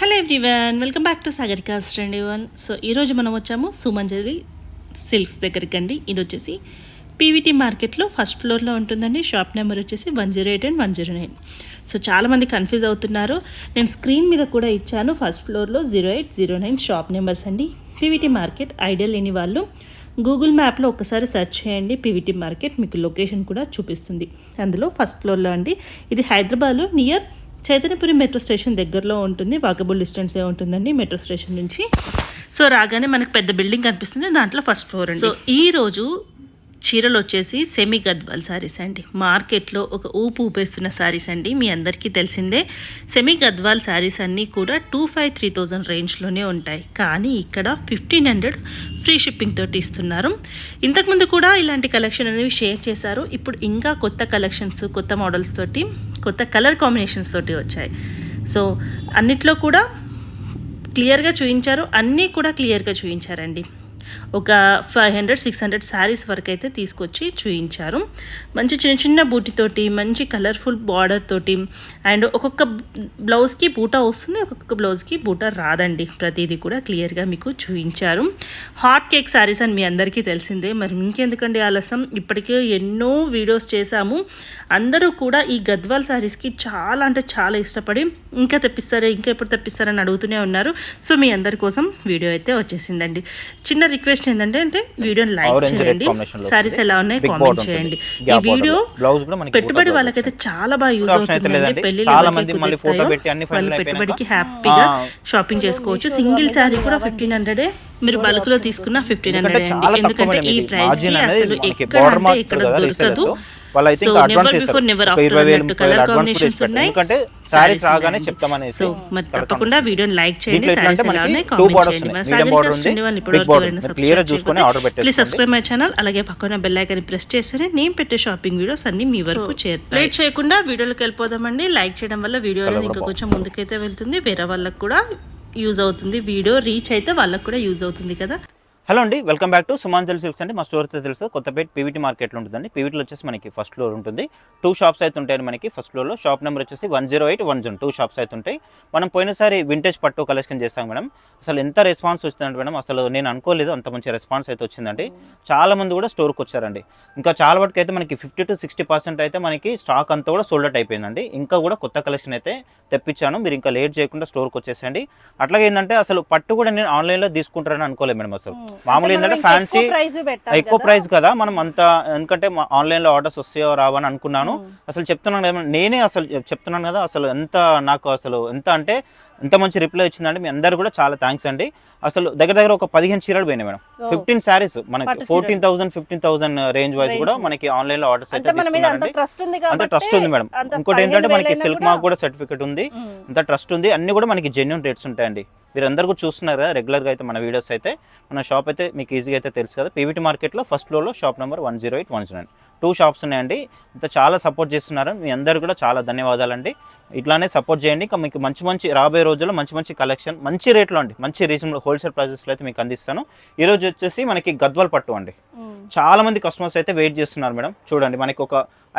Hello everyone, welcome back to Sagarika study one. So ఈరోజు మనం వచ్చాము సుమంజలి సిల్క్స్ దగ్గరికి అండి. ఇది వచ్చేసి పీవీటీ మార్కెట్లో ఫస్ట్ ఫ్లోర్లో ఉంటుందండి. షాప్ నెంబర్ వచ్చేసి 108 and 109. సో చాలామంది కన్ఫ్యూజ్ అవుతున్నారు. నేను స్క్రీన్ మీద కూడా ఇచ్చాను. ఫస్ట్ ఫ్లోర్లో 0809 షాప్ నెంబర్స్ అండి. పీవీటీ మార్కెట్ ఐడియా లేని వాళ్ళు గూగుల్ మ్యాప్లో ఒకసారి సెర్చ్ చేయండి. పీవీటీ మార్కెట్ మీకు లొకేషన్ కూడా చూపిస్తుంది. అందులో ఫస్ట్ ఫ్లోర్లో అండి. ఇది హైదరాబాద్లో నియర్ చైతన్యపురి మెట్రో స్టేషన్ దగ్గరలో ఉంటుంది. వాకబుల్ డిస్టెన్సే ఉంటుందండి మెట్రో స్టేషన్ నుంచి. సో రాగానే మనకు పెద్ద బిల్డింగ్ కనిపిస్తుంది, దాంట్లో ఫస్ట్ ఫ్లోర్ అండి. సో ఈరోజు చీరలు వచ్చేసి సెమీ గద్వాల్ శారీస్ అండి. మార్కెట్లో ఒక ఊపేస్తున్న శారీస్ అండి. మీ అందరికీ తెలిసిందే సెమీ గద్వాల్ శారీస్ అన్నీ కూడా 2500-3000 రేంజ్లోనే ఉంటాయి. కానీ ఇక్కడ 1500 ఫ్రీ షిప్పింగ్ తోటి ఇస్తున్నారు. ఇంతకుముందు కూడా ఇలాంటి కలెక్షన్ అనేవి షేర్ చేశారు. ఇప్పుడు ఇంకా కొత్త కలెక్షన్స్, కొత్త మోడల్స్ తోటి, కొత్త కలర్ కాంబినేషన్స్ తోటి వచ్చాయి. సో అన్నిట్లో కూడా క్లియర్గా చూపించారు, అన్నీ కూడా క్లియర్గా చూపించారండి. ఒక 500-600 శారీస్ వరకు అయితే తీసుకొచ్చి చూపించారు. మంచి చిన్న చిన్న బూటీతోటి, మంచి కలర్ఫుల్ బార్డర్ తోటి, అండ్ ఒక్కొక్క బ్లౌజ్కి బూటా వస్తుంది, ఒక్కొక్క బ్లౌజ్కి బూటా రాదండి. ప్రతిదీ కూడా క్లియర్గా మీకు చూపించారు. హాట్ కేక్ శారీస్ అని మీ అందరికీ తెలిసిందే. మరి ఇంకెందుకండి ఆలస్యం, ఇప్పటికే ఎన్నో వీడియోస్ చేశాము. అందరూ కూడా ఈ గద్వాల్ శారీస్కి చాలా అంటే చాలా ఇష్టపడి ఇంకా తెప్పిస్తారా, ఇంకా ఎప్పుడు తెప్పిస్తారని అడుగుతూనే ఉన్నారు. సో మీ అందరి కోసం వీడియో అయితే వచ్చేసిందండి. చిన్న రిక్వెస్ట్ ఏంటంటే వీడియోని లైక్ చేయండి, సారీస్ ఎలా ఉన్నాయి కామెంట్ చేయండి. ఈ వీడియో పెట్టుబడి వాళ్ళకైతే చాలా బాగా యూజ్ అవుతుందండి. పెళ్లి పెట్టుబడికి హ్యాపీగా షాపింగ్ చేసుకోవచ్చు. సింగిల్ శారీ కూడా 1500, మీరు బల్క్ లో తీసుకున్న 1500 అండి. ఎందుకంటే ఈ ప్రైస్ కి అసలు ఎక్కడ అంటే ఇక్కడ దొరకదు. So never before never after అన్నట్టు కలర్ కాంబినేషన్స్ ఉన్నాయి. సో మరి తప్పకుండా వీడియోని లైక్ చేయండి, సారీస్ ఎలా ఉన్నాయి కామెంట్ చేయండి. మన సాగరికా స్టండి వన్ ఇప్పటివరకు ఎవరైనా సబ్స్క్రైబ్ చేయకపోతే ప్లీజ్ సబ్స్క్రైబ్ మై ఛానల్. అలాగే పక్కన బెల్ ఐకాన్ ప్రెస్ చేస్తే నేను పెట్టే షాపింగ్ వీడియోస్ అన్ని మీ వరకు చేరుతాయి. లేట్ చేయకుండా వీడియోలోకి వెళ్ళిపోదామండి. లైక్ చేయడం వల్ల వీడియో అనేది ఇంకా కొంచెం ముందుకైతే వెళ్తుంది, వేరే వాళ్ళకి కూడా యూజ్ అవుతుంది. వీడియో రీచ్ అయితే వాళ్ళకి కూడా యూజ్ అవుతుంది కదా. హలో అండి, welcome back to Sumanjali silks అండి. మా స్టోర్ అయితే తెలుసు, కొత్తపేట పీవీటీ మార్కెట్లో ఉంటుందండి. పీవీటీలో వచ్చేసి మనకి ఫస్ట్ ఫ్లోర్ ఉంటుంది. 2 షాప్స్ అయితే ఉంటాయండి మనకి. ఫస్ట్ ఫ్లోర్లో షాప్ నెంబర్ వచ్చేసి 108, 109 2 షాప్స్ అయితే ఉంటాయి. మనం పోయినసారి వింటేజ్ పట్టు కలెక్షన్ చేస్తాం మేడం. అసలు ఎంత రెస్పాన్స్ వచ్చిందంటే మేడం, అసలు నేను అనుకోలేదు అంత మంచి రెస్పాన్స్ అయితే వచ్చిందండి. చాలా మంది కూడా స్టోర్కి వచ్చారండి. ఇంకా చాలా వరకు అయితే మనకి 50-60% అయితే మనకి స్టాక్ అంతా కూడా సోల్డ్ అవుట్ అయిపోయిందండి. ఇంకా కూడా కొత్త కలెక్షన్ అయితే తెప్పించాను. మీరు ఇంకా లేట్ చేయకుండా స్టోర్కి వచ్చేసండి. అట్లాగే ఏంటంటే అసలు పట్టు కూడా నేను ఆన్లైన్లో తీసుకుంటారని అనుకోలేదు మేడం. అసలు మామూలు ఏంటంటే ఫ్యాన్సీ ఎక్కువ ప్రైస్ కదా, మనం అంత ఎందుకంటే ఆన్లైన్లో ఆర్డర్స్ వస్తాయో రావని అనుకున్నాను. అసలు చెప్తున్నాను నేనే అసలు చెప్తున్నాను కదా, అసలు ఎంత నాకు అసలు ఎంత అంటే ఎంత మంచి రిప్లై వచ్చిందండి. మీ అందరు కూడా చాలా థ్యాంక్స్ అండి. అసలు దగ్గర ఒక 15 చీరలు పోయినాయి మేడం. 15 శారీస్ మనకి 14,000-15,000 రేంజ్ వైజ్ కూడా మనకి ఆన్లైన్ లో ఆర్డర్స్ అయితే తీసుకున్నారండి. అంత ట్రస్ట్ ఉంది మేడం. ఇంకోటి ఏంటంటే మనకి సిల్క్ మార్క్ కూడా సర్టిఫికేట్ ఉంది, అంత ట్రస్ట్ ఉంది. అన్ని కూడా మనకి జెన్యూన్ రేట్స్ ఉంటాయండి. మీరు అందరు కూడా చూస్తున్నారు కదా రెగ్యులర్గా అయితే మన వీడియోస్ అయితే. మన షాప్ అయితే మీకు ఈజీగా అయితే తెలుసు కదా, పీవీటీ మార్కెట్లో ఫస్ట్ ఫ్లోర్లో షాప్ నెంబర్ 108, 109 2 షాప్స్ ఉన్నాయండి. ఇంత చాలా సపోర్ట్ చేస్తున్నారు. మీ అందరు కూడా చాలా ధన్యవాదాలండి. ఇట్లానే సపోర్ట్ చేయండి. ఇంకా మీకు మంచి రాబోయే రోజుల్లో మంచి కలెక్షన్ మంచి రేట్లో అండి, మంచి రీజనబుల్ హోల్సేల్ ప్రైజెస్లో అయితే మీకు అందిస్తాను. ఈరోజు వచ్చేసి మనకి గద్వాల్ పట్టు అండి. చాలా మంది కస్టమర్స్ అయితే వెయిట్ చేస్తున్నారు మేడం. చూడండి మనకి ఒక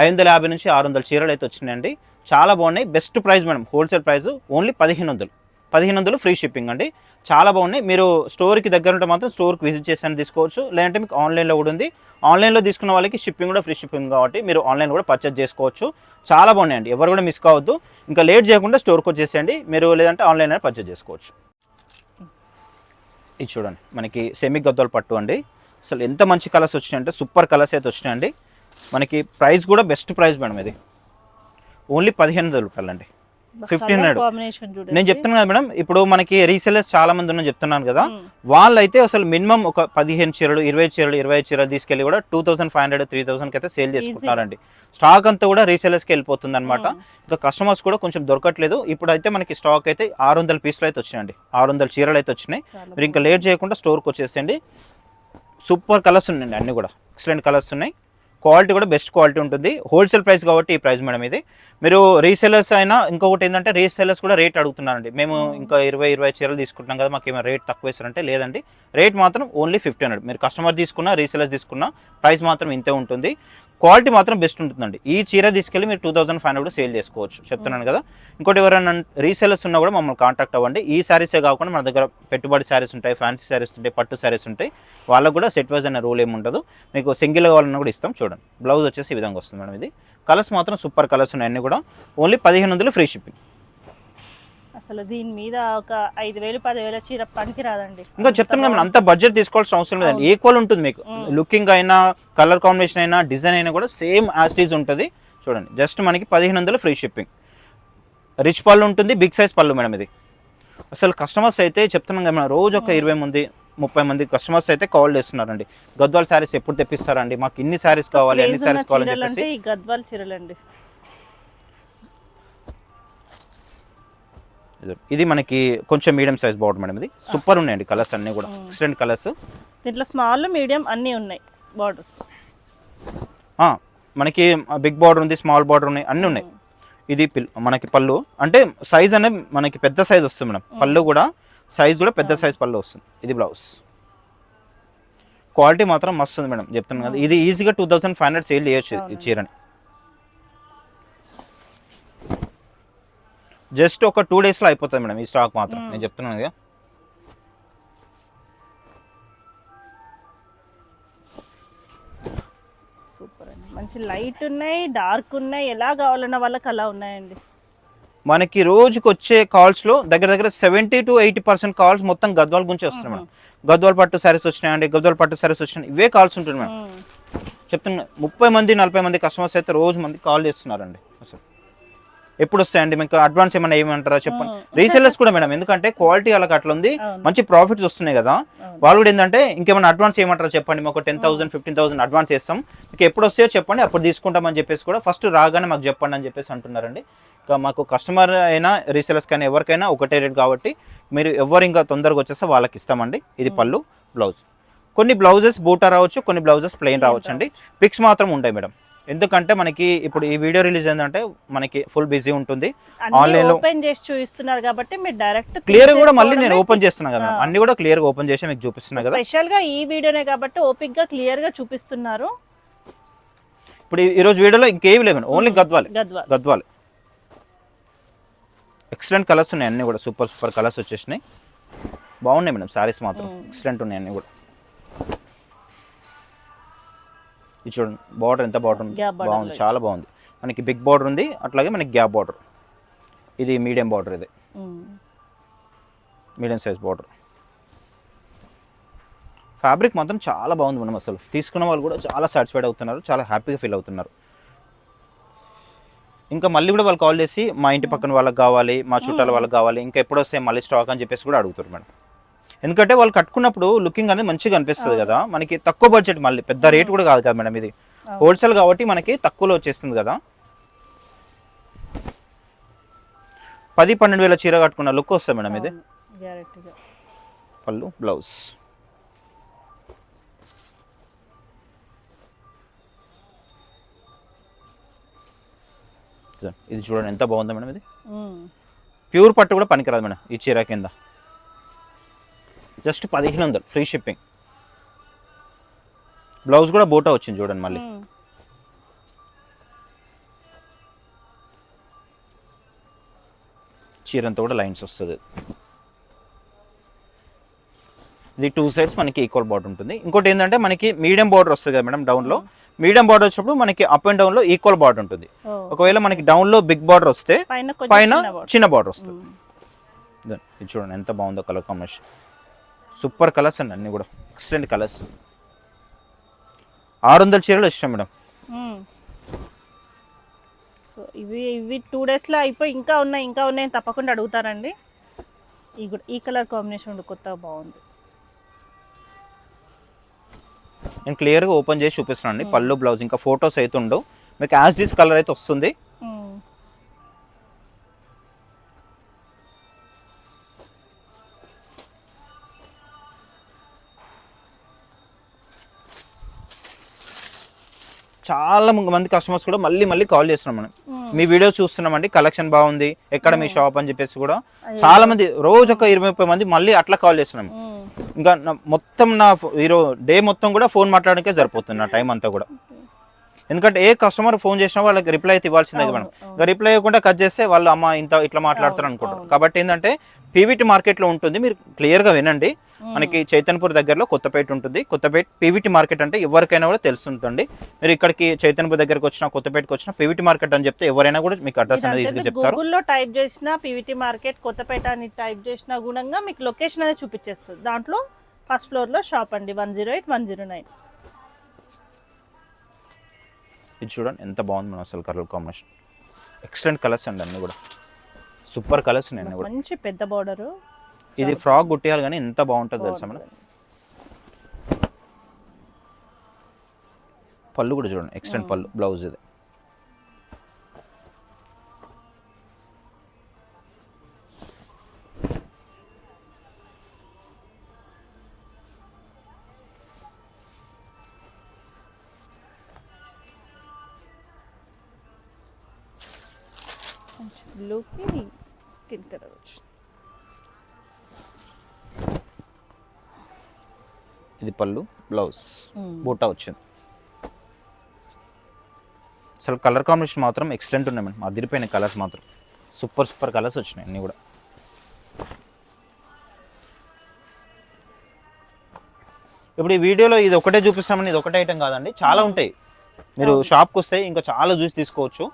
550-600 చీరలు అయితే వచ్చినాయండి. చాలా బాగున్నాయి. Best price madam, wholesale price only 1500 free shipping అండి. చాలా బాగున్నాయి. మీరు స్టోర్కి దగ్గర ఉంటే మాత్రం స్టోర్కి విజిట్ చేసి తీసుకోవచ్చు, లేదంటే మీకు ఆన్లైన్లో కూడా ఉంది. ఆన్లైన్లో తీసుకున్న వాళ్ళకి షిప్పింగ్ కూడా ఫ్రీ షిప్పింగ్ కాబట్టి మీరు ఆన్లైన్ కూడా పర్చేజ్ చేసుకోవచ్చు. చాలా బాగున్నాయండి, ఎవరు కూడా మిస్ కావద్దు. ఇంకా లేట్ చేయకుండా స్టోర్కి వచ్చేసేయండి మీరు, లేదంటే ఆన్లైన్ అయినా పర్చేజ్ చేసుకోవచ్చు. ఇది చూడండి మనకి సెమీ గద్వాల్ పట్టు అండి. అసలు ఎంత మంచి కలర్స్ వచ్చినాయంటే సూపర్ కలర్స్ అయితే వచ్చినాయండి. మనకి ప్రైస్ కూడా బెస్ట్ ప్రైస్ మేడం. ఇది ఓన్లీ 1500 రూపాయలు అండి. 1500 నేను చెప్తున్నాను కదా మేడం. ఇప్పుడు మనకి రీసెలర్స్ చాలా మంది ఉన్నా చెప్తున్నాను కదా, వాళ్ళైతే అసలు మినిమం ఒక 15 చీరలు 20 చీరలు 25 చీరలు తీసుకెళ్ళి కూడా 2500-3000 అయితే సేల్ చేసుకుంటున్నారండి. స్టాక్ అంతా కూడా రీసెలర్స్కి వెళ్ళిపోతుంది అనమాట. ఇంకా కస్టమర్స్ కూడా కొంచెం దొరకట్లేదు. ఇప్పుడు అయితే మనకి స్టాక్ అయితే 600 పీసులు అయితే వచ్చినాయండి. 600 చీరలు అయితే వచ్చినాయి. మీరు ఇంకా లేట్ చేయకుండా స్టోర్కి వచ్చేసేయండి. సూపర్ కలర్స్ ఉన్నాయండి, అన్ని కూడా ఎక్సలెంట్ కలర్స్ ఉన్నాయి. క్వాలిటీ కూడా బెస్ట్ క్వాలిటీ ఉంటుంది. హోల్సేల్ ప్రైస్ కాబట్టి ఈ ప్రైస్ మేడం. ఇది మీరు రీసెలర్స్ అయినా ఇంకొకటి ఏంటంటే రీసెలర్స్ కూడా రేట్ అడుగుతున్నారండి. మేము ఇంకా 20 చీరలు తీసుకుంటున్నాం కదా, మాకు ఏమైనా రేట్ తక్కువ వేస్తారంటే లేదండి, రేట్ మాత్రం ఓన్లీ 1500. మీరు కస్టమర్ తీసుకున్నా రీసెలర్స్ తీసుకున్నా ప్రైస్ మాత్రం ఇంతే ఉంటుంది. క్వాలిటీ మాత్రం బెస్ట్ ఉంటుందండి. ఈ చీర తీసుకెళ్ళి మీరు 2500 కూడా సేల్ చేసుకోవచ్చు చెప్తున్నాను కదా. ఇంకోటి ఎవరైనా రీసేలర్స్ ఉన్నా కూడా మమ్మల్ని కాంటాక్ట్ అవ్వండి. ఈ శారీసే కాకుండా మన దగ్గర పెట్టుబడి శారీస్ ఉంటాయి, ఫ్యాన్సీ శారీస్ ఉంటాయి, పట్టు శారీస్ ఉంటాయి. వాళ్ళకు కూడా సెట్ వైజ్ అనే రూల్ ఏమి ఉండదు. మీకు సింగిల్ కావాలన్నా కూడా ఇస్తాం. చూడండి బ్లౌజ్ వచ్చేసి ఈ విధంగా వస్తుంది మేడం. ఇది కలర్స్ మాత్రం సూపర్ కలర్స్ ఉన్నాయి అన్నీ కూడా. Only 1500 free shipping. అసలు దీని మీద ఒక 5000 10,000 చీర పనికి రాదండి. ఇంకా చెప్తాను కదా, అంత బడ్జెట్ తీసుకోవాల్సిన అవసరం లేదండి. ఈక్వల్ ఉంటుంది మీకు. లుకింగ్ అయినా, కలర్ కాంబినేషన్ అయినా, డిజైన్ అయినా కూడా సేమ్ యాజ్ ఈజ్ ఉంటుంది. చూడండి జస్ట్ మనకి 1500 ఫ్రీ షిప్పింగ్. రిచ్ పళ్ళు ఉంటుంది, బిగ్ సైజ్ పళ్ళు మేడం ఇది. అసలు కస్టమర్స్ అయితే చెప్తున్నాం కదా, రోజు ఒక 20 మంది 30 మంది కస్టమర్స్ అయితే కాల్ చేస్తున్నారండి. గద్వాల్ శారీస్ ఎప్పుడు తెప్పిస్తారండి, మాకు ఇన్ని శారీస్ కావాలి, అన్ని శారీస్ కావాలని చెప్పేసి. గద్వాల్ చీరలండి. ఇది మనకి కొంచెం మీడియం సైజ్ బార్డర్ మేడం. ఇది సూపర్ ఉన్నాయండి కలర్స్ అన్నీ కూడా, ఎక్సలెంట్ కలర్స్. దీంట్లో స్మాల్, మీడియం అన్నీ ఉన్నాయి బార్డర్స్. మనకి బిగ్ బార్డర్ ఉంది, స్మాల్ బార్డర్ ఉన్నాయి, అన్నీ ఉన్నాయి. ఇది మనకి పళ్ళు అంటే సైజ్ అనేది మనకి పెద్ద సైజ్ వస్తుంది మేడం. పళ్ళు కూడా సైజ్ కూడా పెద్ద సైజ్ పళ్ళు వస్తుంది. ఇది బ్లౌజ్. క్వాలిటీ మాత్రం మస్తు ఉంది మేడం చెప్తున్నాను కదా. ఇది ఈజీగా 2500 సేల్ చేయొచ్చు ఈ చీరని. జస్ట్ ఒక 2 డేస్లో అయిపోతుంది మేడం ఈ స్టాక్ మాత్రం, నేను చెప్తున్నాను కదా. సూపర్ అండి. మంచి లైట్ ఉన్నాయి, డార్క్ ఉన్నాయి, ఎలా కావాలన్న వాళ్ళకి అలా ఉన్నాయండి. మనకి రోజుకి వచ్చే కాల్స్లో దగ్గర దగ్గర 70 to 80% కాల్స్ మొత్తం గద్వాల్ గురించి వస్తున్నాయి మేడం. గద్వాల్ పట్టు శారీస్ వచ్చినాయండి, గద్వాల్ పట్టు శారీస్ వచ్చినాయి, ఇవే కాల్స్ ఉంటుంది మేడం. చెప్తున్నా 30 మంది 40 మంది కస్టమర్స్ అయితే రోజు మంది కాల్ చేస్తున్నారండి. అసలు ఎప్పుడు వస్తాయండి మీకు అడ్వాన్స్ ఏమైనా ఏమంటారా చెప్పండి. రీసెల్లర్స్ కూడా మేడం, ఎందుకంటే క్వాలిటీ వాళ్ళకి అట్లా ఉంది, మంచి ప్రాఫిట్స్ వస్తున్నాయి కదా. వాళ్ళు కూడా ఏంటంటే ఇంకేమైనా అడ్వాన్స్ ఏమంటారా చెప్పండి, మాకు 10,000 15,000 అడ్వాన్స్ చేస్తాం, మీకు ఎప్పుడు వస్తాయో చెప్పండి, అప్పుడు తీసుకుంటామని చెప్పేసి కూడా ఫస్ట్ రాగానే మాకు చెప్పండి అని చెప్పేసి అంటున్నారండి. ఇంకా మాకు కస్టమర్ అయినా రీసెల్లర్స్ కానీ ఎవరికైనా ఒకటే రేట్ కాబట్టి మీరు ఎవరు ఇంకా తొందరగా వచ్చేస్తే వాళ్ళకి ఇస్తామండి. ఇది పళ్ళు, బ్లౌజ్. కొన్ని బ్లౌజెస్ బూటా రావచ్చు, కొన్ని బ్లౌజెస్ ప్లెయిన్ రావచ్చు అండి. పిక్స్ మాత్రం ఉంటాయి మేడం. ఎందుకంటే మనకి ఇప్పుడు ఈ వీడియో రిలీజ్ అయిందంటే మనకి ఫుల్ బిజీ ఉంటుంది. ఆన్లైన్ లో ఓపెన్ చేసి చూపిస్తున్నారు కాబట్టి మీరు డైరెక్ట్ క్లియర్ కూడా మళ్ళీ నేను ఓపెన్ చేస్తున్నాను కదా, అన్ని కూడా క్లియర్ గా ఓపెన్ చేసి మీకు చూపిస్తున్నా కదా. స్పెషల్ గా ఈ వీడియోనే కాబట్టి ఓపిక్ గా క్లియర్ గా చూపిస్తున్నారు. ఇప్పుడు ఈ రోజు వీడియోలో ఇంకేమి లేవు, only Gadwal. Gadwal excellent colours ఉన్నాయి అన్ని కూడా, సూపర్ సూపర్ కలర్స్ వచ్చేసినాయి. బాగున్నాయి మేడం సారీస్ మాత్రం ఎక్సలెంట్ ఉన్నాయి అన్ని కూడా. ఇది చూడండి బార్డర్ ఎంత బాగుంది, బాగుంది, చాలా బాగుంది. మనకి బిగ్ బార్డర్ ఉంది, అట్లాగే మనకి గ్యాప్ బార్డర్. ఇది మీడియం బార్డర్, ఇది మీడియం సైజ్ బార్డర్. ఫ్యాబ్రిక్ మాత్రం చాలా బాగుంది మనం, అసలు తీసుకున్న వాళ్ళు కూడా చాలా సాటిస్ఫైడ్ అవుతున్నారు, చాలా హ్యాపీగా ఫీల్ అవుతున్నారు. ఇంకా మళ్ళీ కూడా వాళ్ళు కాల్ చేసి మా ఇంటి పక్కన వాళ్ళకి కావాలి, మా చుట్టాల వాళ్ళకి కావాలి, ఇంకా ఎప్పుడు వస్తాయి మళ్ళీ స్టాక్ అని చెప్పేసి కూడా అడుగుతారు మేడం. ఎందుకంటే వాళ్ళు కట్టుకున్నప్పుడు లుకింగ్ అనేది మంచిగా అనిపిస్తుంది కదా. మనకి తక్కువ బడ్జెట్, మళ్ళీ పెద్ద రేట్ కూడా కాదు కదా మేడం, ఇది హోల్సేల్ కాబట్టి మనకి తక్కువలో వచ్చేస్తుంది కదా. 10-12 వేల చీర కట్టుకున్న లుక్ వస్తుంది మేడం ఇది. పళ్ళు, బ్లౌజ్. ఇది చూడండి ఎంత బాగుంది మేడం. ఇది ప్యూర్ పట్టు కూడా పనికిరాదు మేడం ఈ చీర కింద. Just 1500 free shipping. బ్లౌజ్ కూడా బూటా వచ్చింది చూడండి మళ్ళీ. చీరంతా కూడా లైన్స్ వస్తుంది. ఇది 2 సైడ్స్ మనకి ఈక్వల్ బార్డర్ ఉంటుంది. ఇంకోటి ఏంటంటే మనకి మీడియం బార్డర్ వస్తుంది కదా మేడం డౌన్లో. మీడియం బార్డర్ వచ్చినప్పుడు మనకి అప్ అండ్ డౌన్లో ఈక్వల్ బార్డర్ ఉంటుంది. ఒకవేళ మనకి డౌన్లో బిగ్ బార్డర్ వస్తే పైన చిన్న బార్డర్ వస్తుంది. ఇది చూడండి ఎంత బాగుందో కలర్ కాంబినేషన్. సూపర్ కలర్స్ అండి అన్నీ కూడా, ఎక్సలెంట్ కలర్స్. 600 చీరలు ఇష్టం మేడం. సో ఇవి 2 డేస్లో అయిపోయి ఇంకా ఉన్నాయి తప్పకుండా అడుగుతారండి. ఈ కలర్ కాంబినేషన్ కొత్తగా బాగుంది. నేను క్లియర్గా ఓపెన్ చేసి చూపిస్తున్నాను అండి. పళ్ళు, బ్లౌజ్, ఇంకా ఫొటోస్ అయితే ఉండవు మీకు, యాజ్ దిస్ కలర్ అయితే వస్తుంది. చాలా మంది కస్టమర్స్ కూడా మళ్ళీ కాల్ చేస్తున్నాం మనం. మీ వీడియో చూస్తున్నామండి, కలెక్షన్ బాగుంది, ఎక్కడ మీ షాప్ అని చెప్పేసి కూడా చాలా మంది, రోజు ఒక 20-30 మంది మళ్ళీ అట్లా కాల్ చేస్తున్నాం. ఇంకా మొత్తం నా డే మొత్తం కూడా ఫోన్ మాట్లాడడానికే సరిపోతుంది నా టైం అంతా కూడా. ఎందుకంటే ఏ కస్టమర్ ఫోన్ చేసినా వాళ్ళకి రిప్లై అయితే ఇవ్వాల్సిందే మేడం. ఇంకా రిప్లై ఇవ్వకుండా కట్ చేస్తే వాళ్ళు అమ్మ ఇట్లా మాట్లాడతారు అనుకుంటారు. కాబట్టి ఏంటంటే పీవీటీ మార్కెట్లో ఉంటుంది, మీరు క్లియర్గా వినండి. మనకి చైతన్యపూర్ దగ్గరలో కొత్తపేట ఉంటుంది. కొత్తపేట పీవీటీ మార్కెట్ అంటే ఎవరికైనా కూడా తెలుస్తుందండి. మీరు ఇక్కడికి చైతన్యపూర్ దగ్గరకు వచ్చినా కొత్తపేటకి వచ్చినా పీవీటీ మార్కెట్ అని చెప్తే ఎవరైనా కూడా మీకు అడ్రస్ అనేది ఈజీగా చెప్తారు. గూగుల్లో టైప్ చేసినా పీవీటీ మార్కెట్ కొత్తపేట అని టైప్ చేసినా గుణంగా మీకు లొకేషన్ అనేది చూపించేస్తుంది. దాంట్లో ఫస్ట్ ఫ్లోర్లో షాప్ అండి 108, 109. ఇది చూడండి ఎంత బాగుంది మనం అసలు కలర్ కాంబినేషన్. ఎక్సలెంట్ కలర్స్ అండి, అన్నీ కూడా సూపర్ కలర్స్ ఉన్నాయి అన్నీ కూడా. మంచి పెద్ద బార్డర్. ఇది ఫ్రాక్ కుట్టేయాలి కానీ ఎంత బాగుంటుంది తెలుసా మేడం. పళ్ళు కూడా చూడండి ఎక్సలెంట్ పళ్ళు, బ్లౌజ్ ఇది. బ్లూకి స్కిన్ కలర్ వచ్చింది. ఇది పళ్ళు, బ్లౌజ్, బూటా వచ్చింది. అసలు కలర్ కాంబినేషన్ మాత్రం ఎక్సలెంట్ ఉన్నాయి మేడం. అదిరిపోయిన కలర్స్ మాత్రం సూపర్ కలర్స్ వచ్చినాయి అన్నీ కూడా. ఇప్పుడు ఈ వీడియోలో ఇది ఒకటే చూపిస్తామని ఇది ఒకటే ఐటమ్ కాదండి, చాలా ఉంటాయి. మీరు షాప్కి వస్తే ఇంకా చాలా చూసి తీసుకోవచ్చు.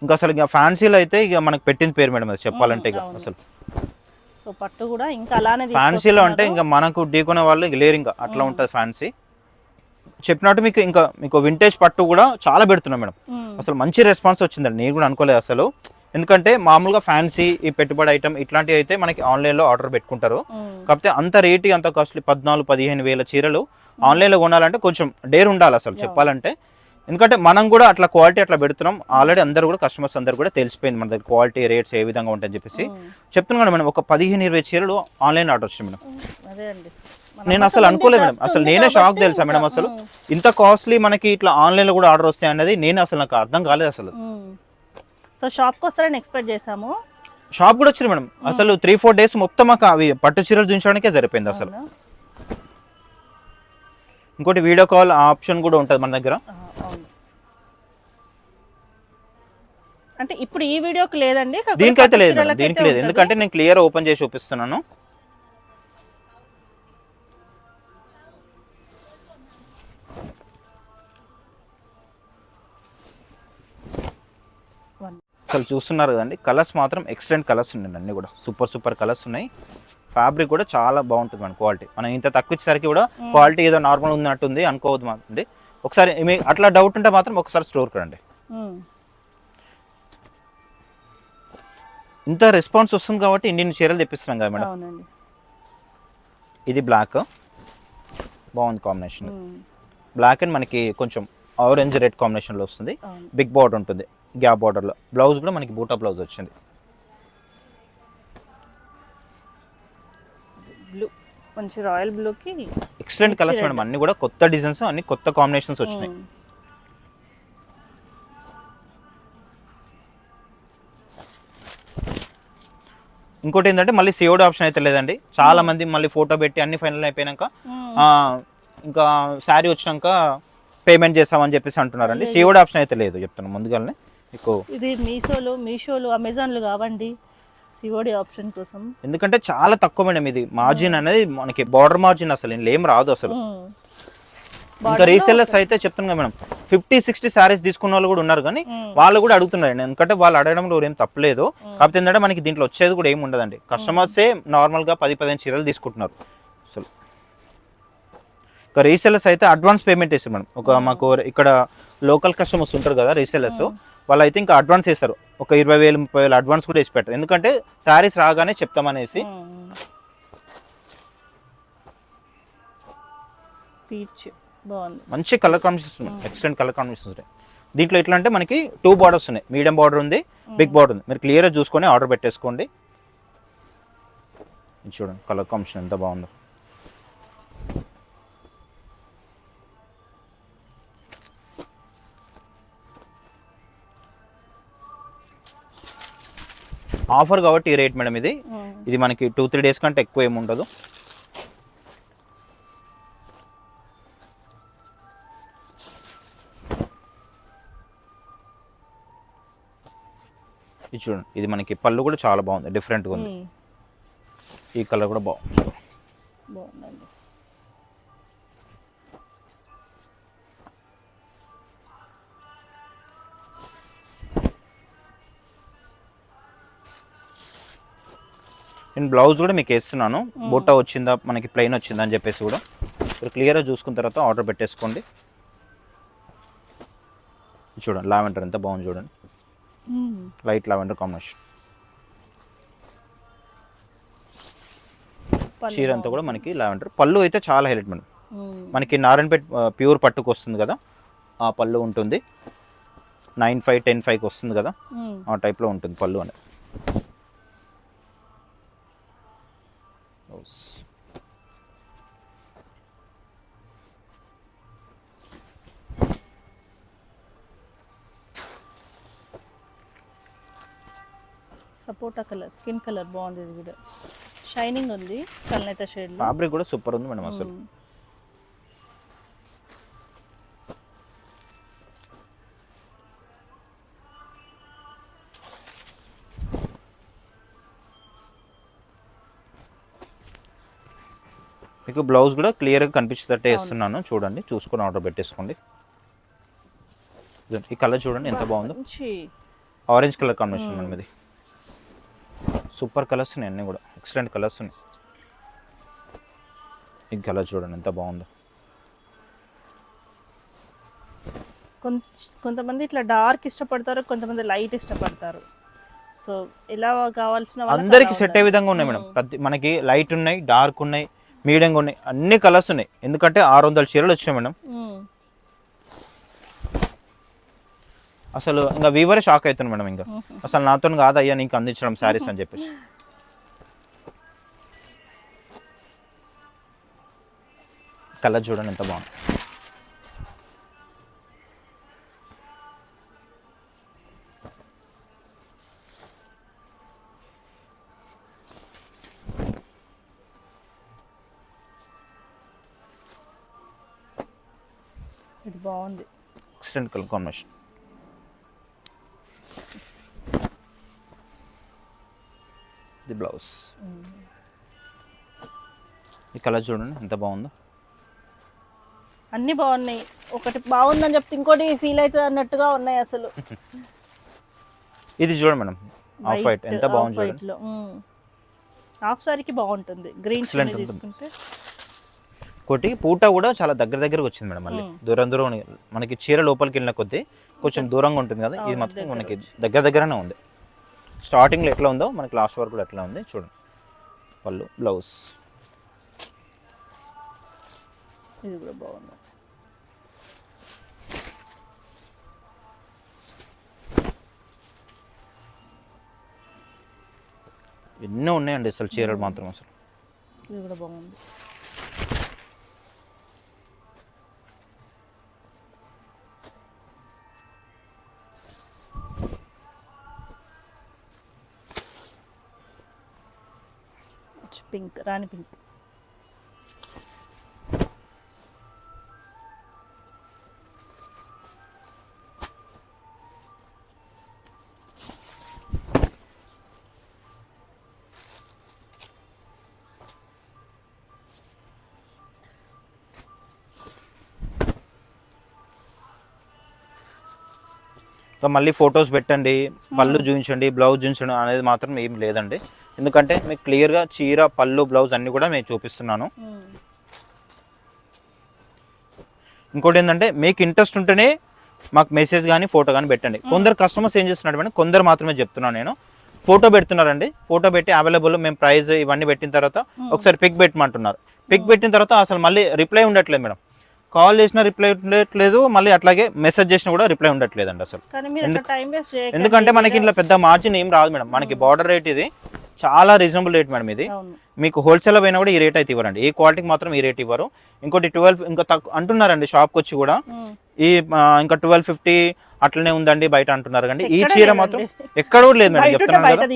ఇంకా అసలు ఇక ఫ్యాన్సీలో అయితే ఇక మనకు పెట్టిన పేరు మేడం అది చెప్పాలంటే. ఇక అసలు సో పట్టు కూడా ఇంకా అలానే ఫ్యాన్సీలో అంటే ఇంకా మనకు ఢీకొనే వాళ్ళు ఇక లేరు, ఇంకా అట్లా ఉంటుంది ఫ్యాన్సీ. చెప్పినట్టు మీకు వింటేజ్ పట్టు కూడా చాలా పెడుతున్నాం మేడం. అసలు మంచి రెస్పాన్స్ వచ్చిందండి, నేను కూడా అనుకోలేదు అసలు. ఎందుకంటే మామూలుగా ఫ్యాన్సీ ఈ పెట్టుబడి ఐటమ్ ఇట్లాంటివి అయితే మనకి ఆన్లైన్లో ఆర్డర్ పెట్టుకుంటారు. కాకపోతే అంత రేటు అంత కాస్ట్లీ 14-15 వేల చీరలు ఆన్లైన్లో కొనాలంటే కొంచెం డేర్ ఉండాలి అసలు చెప్పాలంటే. ఎందుకంటే మనం కూడా అట్లా క్వాలిటీ అట్లా పెడుతున్నాం. ఆల్రెడీ అందరూ కూడా కస్టమర్స్ అందరూ కూడా తెలిసిపోయింది మన దగ్గర క్వాలిటీ రేట్స్ ఏ విధంగా ఉంటాయని చెప్పేసి చెప్తున్నాను కదా మేడం. ఒక 15-20 చీరలు ఆన్లైన్ ఆర్డర్ వచ్చింది మేడం. నేను అసలు అనుకోలేదు మేడం, అసలు నేనే షాక్ తెలుసా మేడం. అసలు ఇంత కాస్ట్లీ మనకి ఇట్లా ఆన్లైన్లో కూడా ఆర్డర్ వస్తాయి అనేది నేను అసలు నాకు అర్థం కాలేదు అసలు. సో షాప్కి వస్తారని ఎక్స్పెక్ట్ చేసాము. షాప్ కూడా వచ్చింది మేడం. అసలు 3-4 డేస్ మొత్తం మాకు అవి పట్టు చీరలు చూపించడానికే సరిపోయింది అసలు. ఇంకోటి వీడియో కాల్ ఆప్షన్ కూడా ఉంటుంది మన దగ్గర. అంటే ఇప్పుడు ఈ వీడియోకి లేదండి, దీనికైతే లేదు మేడం, దీనికి లేదు. ఎందుకంటే నేను క్లియర్ ఓపెన్ చేసి చూపిస్తున్నాను. అసలు చూస్తున్నారు కదండి, కలర్స్ మాత్రం ఎక్సలెంట్ కలర్స్ ఉన్నాయి అన్నీ కూడా. సూపర్ కలర్స్ ఉన్నాయి. ఫ్యాబ్రిక్ కూడా చాలా బాగుంటుంది మన క్వాలిటీ. మనం ఇంత తక్కువ ఇచ్చేసరికి కూడా క్వాలిటీ ఏదో నార్మల్ ఉన్నట్టుంది అనుకోవద్దు మాత్రం. ఒకసారి మీకు అట్లా డౌట్ ఉంటే మాత్రం ఒకసారి స్టోర్కి రండి. ఇంత రెస్పాన్స్ వస్తుంది కాబట్టి ఇన్ని చీరలు తెప్పిస్తున్నాం కదా మేడం. ఇది బ్లాక్ బాగుంది కాంబినేషన్. బ్లాక్ అండ్ మనకి కొంచెం ఆరెంజ్ రెడ్ కాంబినేషన్లో వస్తుంది. బిగ్ బార్డర్ ఉంటుంది గ్యాప్ బార్డర్లో. బ్లౌజ్ కూడా మనకి బూటా బ్లౌజ్ వచ్చింది. బ్లూ మంచి రాయల్ బ్లూకి ఎక్సలెంట్ కలర్స్ మేడం. అన్ని కూడా కొత్త డిజైన్స్, అన్ని కొత్త కాంబినేషన్స్ వచ్చినాయి. ఇంకోటి ఏంటంటే మళ్ళీ సిఓడి ఆప్షన్ అయితే లేదండి. చాలా మంది మళ్ళీ ఫోటో పెట్టి అన్ని ఫైనల్ అయిపోయినాక ఇంకా శారీ వచ్చినాక పేమెంట్ చేస్తామని చెప్పేసి అంటున్నారండి. సిఓడి ఆప్షన్ అయితే లేదు చెప్తున్నాను ముందుగానే మీకు. ఇది మీషోలు అమెజాన్లు కావండి సిఓడి ఆప్షన్ కోసం. ఎందుకంటే చాలా తక్కువ మేడం ఇది మార్జిన్ అనేది, మనకి బార్డర్ మార్జిన్ అసలు ఏం రాదు అసలు. ఇంకా రీసెల్లర్స్ అయితే చెప్తున్నా మేడం 50-60 శారీస్ తీసుకున్న వాళ్ళు కూడా ఉన్నారు, కానీ వాళ్ళు కూడా అడుగుతున్నారు. ఎందుకంటే వాళ్ళు అడగడంలో ఏం తప్పలేదు. కాకపోతే ఏంటంటే మనకి దీంట్లో వచ్చేది కూడా ఏమి ఉండదండి. కస్టమర్సే నార్మల్గా 10-15 చీరలు తీసుకుంటున్నారు అసలు. ఇంకా రీసెల్లర్స్ అయితే అడ్వాన్స్ పేమెంట్ వేస్తారు మేడం. ఒక మాకు ఇక్కడ లోకల్ కస్టమర్స్ ఉంటారు కదా రీసెల్లర్స్, వాళ్ళు అయితే ఇంకా అడ్వాన్స్ వేస్తారు. ఒక 20,000-30,000 అడ్వాన్స్ కూడా వేసి పెట్టారు. ఎందుకంటే శారీస్ రాగానే చెప్తామనేసి. మంచి కలర్ కాంబినేషన్స్ ఉన్నాయి, ఎక్సలెంట్ కలర్ కాంబినేషన్స్ ఉన్నాయి. దీంట్లో ఎట్లా అంటే మనకి 2 బార్డర్స్ ఉన్నాయి. మీడియం బార్డర్ ఉంది, బిగ్ బార్డర్ ఉంది. మీరు క్లియర్గా చూసుకొని ఆర్డర్ పెట్టేసుకోండి. చూడండి కలర్ కాంబినేషన్ ఎంత బాగుందో. ఆఫర్ కాబట్టి ఈ రేట్ మేడం. ఇది మనకి 2-3 డేస్ కంటే ఎక్కువ ఏమి ఉండదు. ఇది చూడండి, ఇది మనకి పళ్ళు కూడా చాలా బాగుంది, డిఫరెంట్గా ఉంది. ఈ కలర్ కూడా బాగుంది. బాగుందండి. నేను బ్లౌజ్ కూడా మీకు వేస్తున్నాను, బుట్ట వచ్చిందా మనకి ప్లెయిన్ వచ్చిందా అని చెప్పేసి కూడా మీరు క్లియర్గా చూసుకున్న తర్వాత ఆర్డర్ పెట్టేసుకోండి. చూడండి లావెండర్ ఎంత బాగుంది చూడండి, లైట్ లావెండర్ కాంబినేషన్. చీర అంతా కూడా మనకి లావెండర్. పళ్ళు అయితే చాలా హైలైట్ మేడం, మనకి నారాయణపేట ప్యూర్ పట్టుకు వస్తుంది కదా ఆ పళ్ళు ఉంటుంది. 9.5 10.5కి వస్తుంది కదా ఆ టైప్లో ఉంటుంది పళ్ళు అనేది. సపోటా కలర్, స్కిన్ కలర్ బాగుంది. ఇది కూడా షైనింగ్ ఉంది, కల్నేత షేడ్. ఫ్యాబ్రిక్ కూడా సూపర్ ఉంది మేడం అసలు. మీకు బ్లౌజ్ కూడా క్లియర్గా కనిపించేటట్టే వేస్తున్నాను, చూడండి చూసుకొని ఆర్డర్ పెట్టేసుకోండి. ఈ కలర్ చూడండి ఎంత బాగుందో, ఆరెంజ్ కలర్ కాంబినేషన్ మేడం ఇది. సూపర్ కలర్స్ ఉన్నాయి అన్నీ కూడా, ఎక్సలెంట్ కలర్స్ ఉన్నాయి. ఈ కలర్ చూడండి ఎంత బాగుందో. కొంతమంది ఇట్లా డార్క్ ఇష్టపడతారు, కొంతమంది లైట్ ఇష్టపడతారు. సో ఎలా కావాల్సిన అందరికి సెట్ అయ్యే విధంగా ఉన్నాయి మేడం. మనకి లైట్ ఉన్నాయి, డార్క్ ఉన్నాయి, మీడియంగా ఉన్నాయి, అన్ని కలర్స్ ఉన్నాయి. ఎందుకంటే 600 చీరలు వచ్చాయి మేడం. అసలు ఇంకా వీవరే షాక్ అవుతుంది మేడం, ఇంకా అసలు నాతో కాదు అయ్యా నీకు అందించడం శారీస్ అని చెప్పేసి. కలర్ చూడండి ఎంత బాగుంది. ఇది బాగుంది, excellent colour combination. The blouse. ఈ కలర్ చూడండి ఎంత బాగుందో. అన్ని బాగున్నాయి, ఒకటి బాగుందని చెప్తే ఇంకోటి ఫీల్ అవుతుంది అన్నట్టుగా ఉన్నాయి అసలు. ఇది చూడండి మేడం, ఆఫ్ వైట్ ఎంత బాగుంది చూడండి. హాఫ్ సారీకి బాగుంటుంది, గ్రీన్ తీసుకుంటే. ఒకటి పూట కూడా చాలా దగ్గరగా వచ్చింది మేడం. మళ్ళీ దూరం మనకి చీర లోపలికి వెళ్ళిన కొద్దీ కొంచెం దూరంగా ఉంటుంది కదా, ఇది మాత్రం మనకి దగ్గరనే ఉంది. స్టార్టింగ్లో ఎట్లా ఉందో మనకి లాస్ట్ వరకు కూడా ఎట్లా ఉంది చూడండి. పళ్ళు, బ్లౌజ్. ఇది కూడా బాగుంది. ఎన్నో ఉన్నాయండి అసలు చీరలు మాత్రం అసలు. ఇది కూడా బాగుంది. పింక్, రాణి పింక్. ఇంకా మళ్ళీ ఫొటోస్ పెట్టండి, పళ్ళు చూపించండి, బ్లౌజ్ చూపించండి అనేది మాత్రం ఏం లేదండి. ఎందుకంటే మీకు క్లియర్గా చీర, పళ్ళు, బ్లౌజ్ అన్నీ కూడా నేను చూపిస్తున్నాను. ఇంకోటి ఏంటంటే మీకు ఇంట్రెస్ట్ ఉంటేనే మాకు మెసేజ్ కానీ ఫోటో కానీ పెట్టండి. కొందరు కస్టమర్స్ ఏం చేస్తున్నారు, కొందరు మాత్రమే చెప్తున్నాను నేను, ఫోటో పెడుతున్నారండి. ఫోటో పెట్టి అవైలబుల్ మేము ప్రైస్ ఇవన్నీ పెట్టిన తర్వాత ఒకసారి పిక్ పెట్టమంటున్నారు. పిక్ పెట్టిన తర్వాత అసలు మళ్ళీ రిప్లై ఉండట్లేదు మేడం. కాల్ చేసినా రిప్లై ఉండట్లేదు, మళ్ళీ అట్లాగే మెసేజ్ చేసినా కూడా రిప్లై ఉండట్లేదండి అసలు. ఎందుకంటే మనకి ఇంట్లో పెద్ద మార్జిన్ ఏం రాదు మేడం. మనకి బార్డర్ రేట్ ఇది చాలా రీజనబుల్ రేట్ మేడం. ఇది మీకు హోల్సేల్ అయినా కూడా ఈ రేట్ అయితే ఇవ్వరండి, ఈ క్వాలిటీకి మాత్రం ఈ రేట్ ఇవ్వరు. ఇంకోటి 12 ఇంకా తక్కువ అంటున్నారండి షాప్కి వచ్చి కూడా, ఈ ఇంకా 1250 అట్లనే ఉందండి బయట అంటున్నారు. కానీ ఈ చీర మాత్రం ఎక్కడ కూడా లేదు మేడం, చెప్తున్నాను కదా.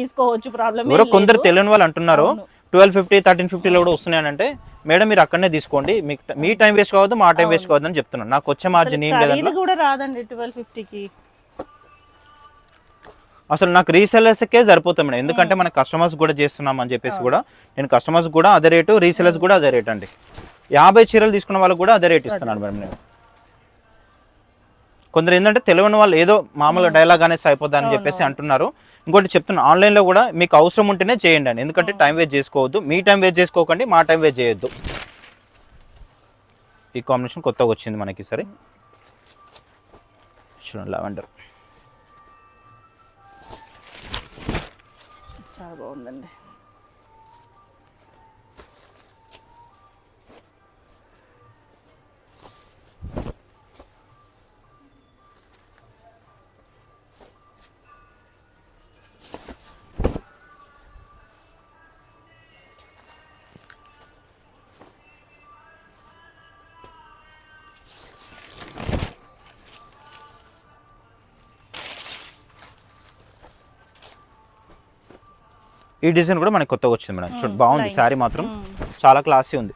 ఎవరో కొందరు తెలియని వాళ్ళు అంటున్నారు 1250 1350లో కూడా వస్తున్నాయనంటే, మేడం మీరు అక్కడనే తీసుకోండి, మీకు మీ టైం వేస్ట్ కావద్దు, మా టైం వేస్ట్ కావద్దు అని చెప్తున్నాను. నాకు వచ్చే మార్జిన్ ఏం లేదండి. అసలు నాకు రీసెలర్స్కే సరిపోతాం మేడం, ఎందుకంటే మన కస్టమర్స్ కూడా చేస్తున్నాం అని చెప్పేసి కూడా నేను కస్టమర్స్ కూడా అదే రేటు, రీసెలర్స్ కూడా అదే రేట్ అండి. 50 చీరలు తీసుకున్న వాళ్ళకి కూడా అదే రేట్ ఇస్తున్నాను మేడం నేను. కొందరు ఏంటంటే తెలియని వాళ్ళు ఏదో మామూలుగా డైలాగ్ అనేసి అయిపోద్దని చెప్పేసి అంటున్నారు. ఇంకోటి చెప్తున్నా, ఆన్లైన్లో కూడా మీకు అవసరం ఉంటేనే చేయండి అండి, ఎందుకంటే టైం వేస్ట్ చేసుకోవద్దు, మీ టైం వేస్ట్ చేసుకోకండి, మా టైం వేస్ట్ చేయొద్దు. ఈ కాంబినేషన్ కొత్తగా వచ్చింది మనకి సరే చూడండి, లావెండర్ చాలా బాగుందండి. ఈ డిజైన్ కూడా మనకి కొత్తగా వచ్చింది మేడం, చూడండి బాగుంది. శారీ మాత్రం చాలా క్లాసీ ఉంది,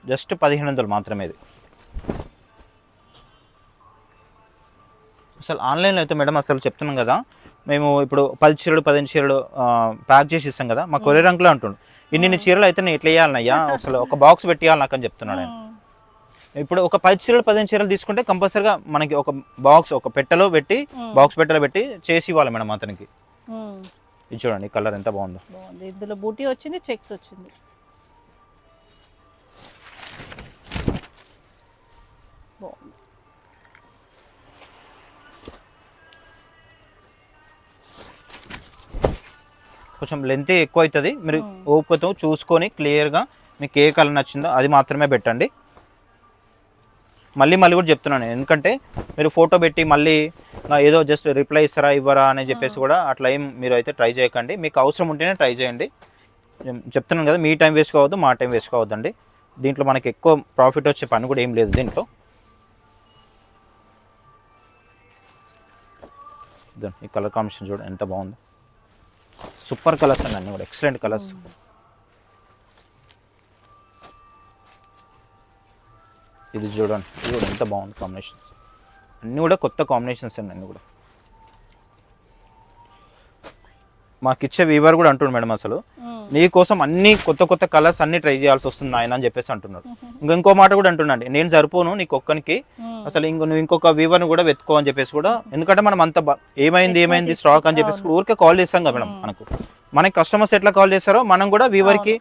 జస్ట్ 1500 మాత్రమే ఇది. అసలు ఆన్లైన్లో అయితే మేడం అసలు చెప్తున్నాం కదా, మేము ఇప్పుడు 10 చీరలు 15 చీరలు ప్యాక్ చేసి ఇస్తాం కదా, మా కొరియర్ అంకులే అంటుండు ఇన్ని చీరలు అయితే నేను ఎట్లా వేయాలనయ్యా, అసలు ఒక బాక్స్ పెట్టేయాలి నాకు అని చెప్తున్నాడు ఆయన. ఇప్పుడు ఒక 10 చీరలు 15 చీరలు తీసుకుంటే కంపల్సరీగా మనకి ఒక బాక్స్, ఒక పెట్టెలో పెట్టి బాక్స్ పెట్టెలో పెట్టి చేసి ఇవ్వాలి మేడం అతనికి. ఇది చూడండి కలర్ ఎంత బాగుందో. ఇందులో బూటీ వచ్చింది, చెక్స్ వచ్చింది. కొంచెం లెంత్ ఎక్కువ అవుతుంది, మీరు ఓపికతో చూసుకొని క్లియర్గా మీకు ఏ కలర్ నచ్చిందో అది మాత్రమే పెట్టండి. మళ్ళీ కూడా చెప్తున్నాను, ఎందుకంటే మీరు ఫోటో పెట్టి మళ్ళీ ఏదో జస్ట్ రిప్లై ఇస్తారా ఇవ్వరా అని చెప్పేసి కూడా అట్లా ఏం మీరు అయితే ట్రై చేయకండి, మీకు అవసరం ఉంటేనే ట్రై చేయండి. చెప్తున్నాను కదా, మీ టైం వేస్ట్ కావద్దు, మా టైం వేస్ట్ కావద్దండి. దీంట్లో మనకి ఎక్కువ ప్రాఫిట్ వచ్చే పని కూడా ఏం లేదు దీంట్లో. ఈ కలర్ కాంబినేషన్ చూడండి ఎంత బాగుందో, సూపర్ కలర్స్ అండి అన్నీ కూడా ఎక్సలెంట్ కలర్స్. ఇది చూడండి, ఇది కూడా ఎంత బాగుంది కాంబినేషన్స్, అన్నీ కూడా కొత్త కాంబినేషన్స్ అండి అన్నీ కూడా. మాకు ఇచ్చే వీవర్ కూడా అంటుండు మేడం, అసలు నీకోసం అన్ని కొత్త కలర్స్ అన్ని ట్రై చేయాల్సి వస్తుంది ఆయన అని చెప్పేసి అంటున్నాడు. ఇంకో మాట కూడా అంటున్నాండి, నేను సరిపోను నీకు ఒక్కనికి, అసలు నువ్వు ఇంకొక వీవర్ని కూడా వెతుకో అని చెప్పేసి కూడా, ఎందుకంటే మనం అంత ఏమైంది స్టాక్ అని చెప్పేసి ఊరికే కాల్ చేస్తాం కదా మేడం, మనకి కస్టమర్స్ ఎట్లా కాల్ చేస్తారో మనం కూడా వీవర్కి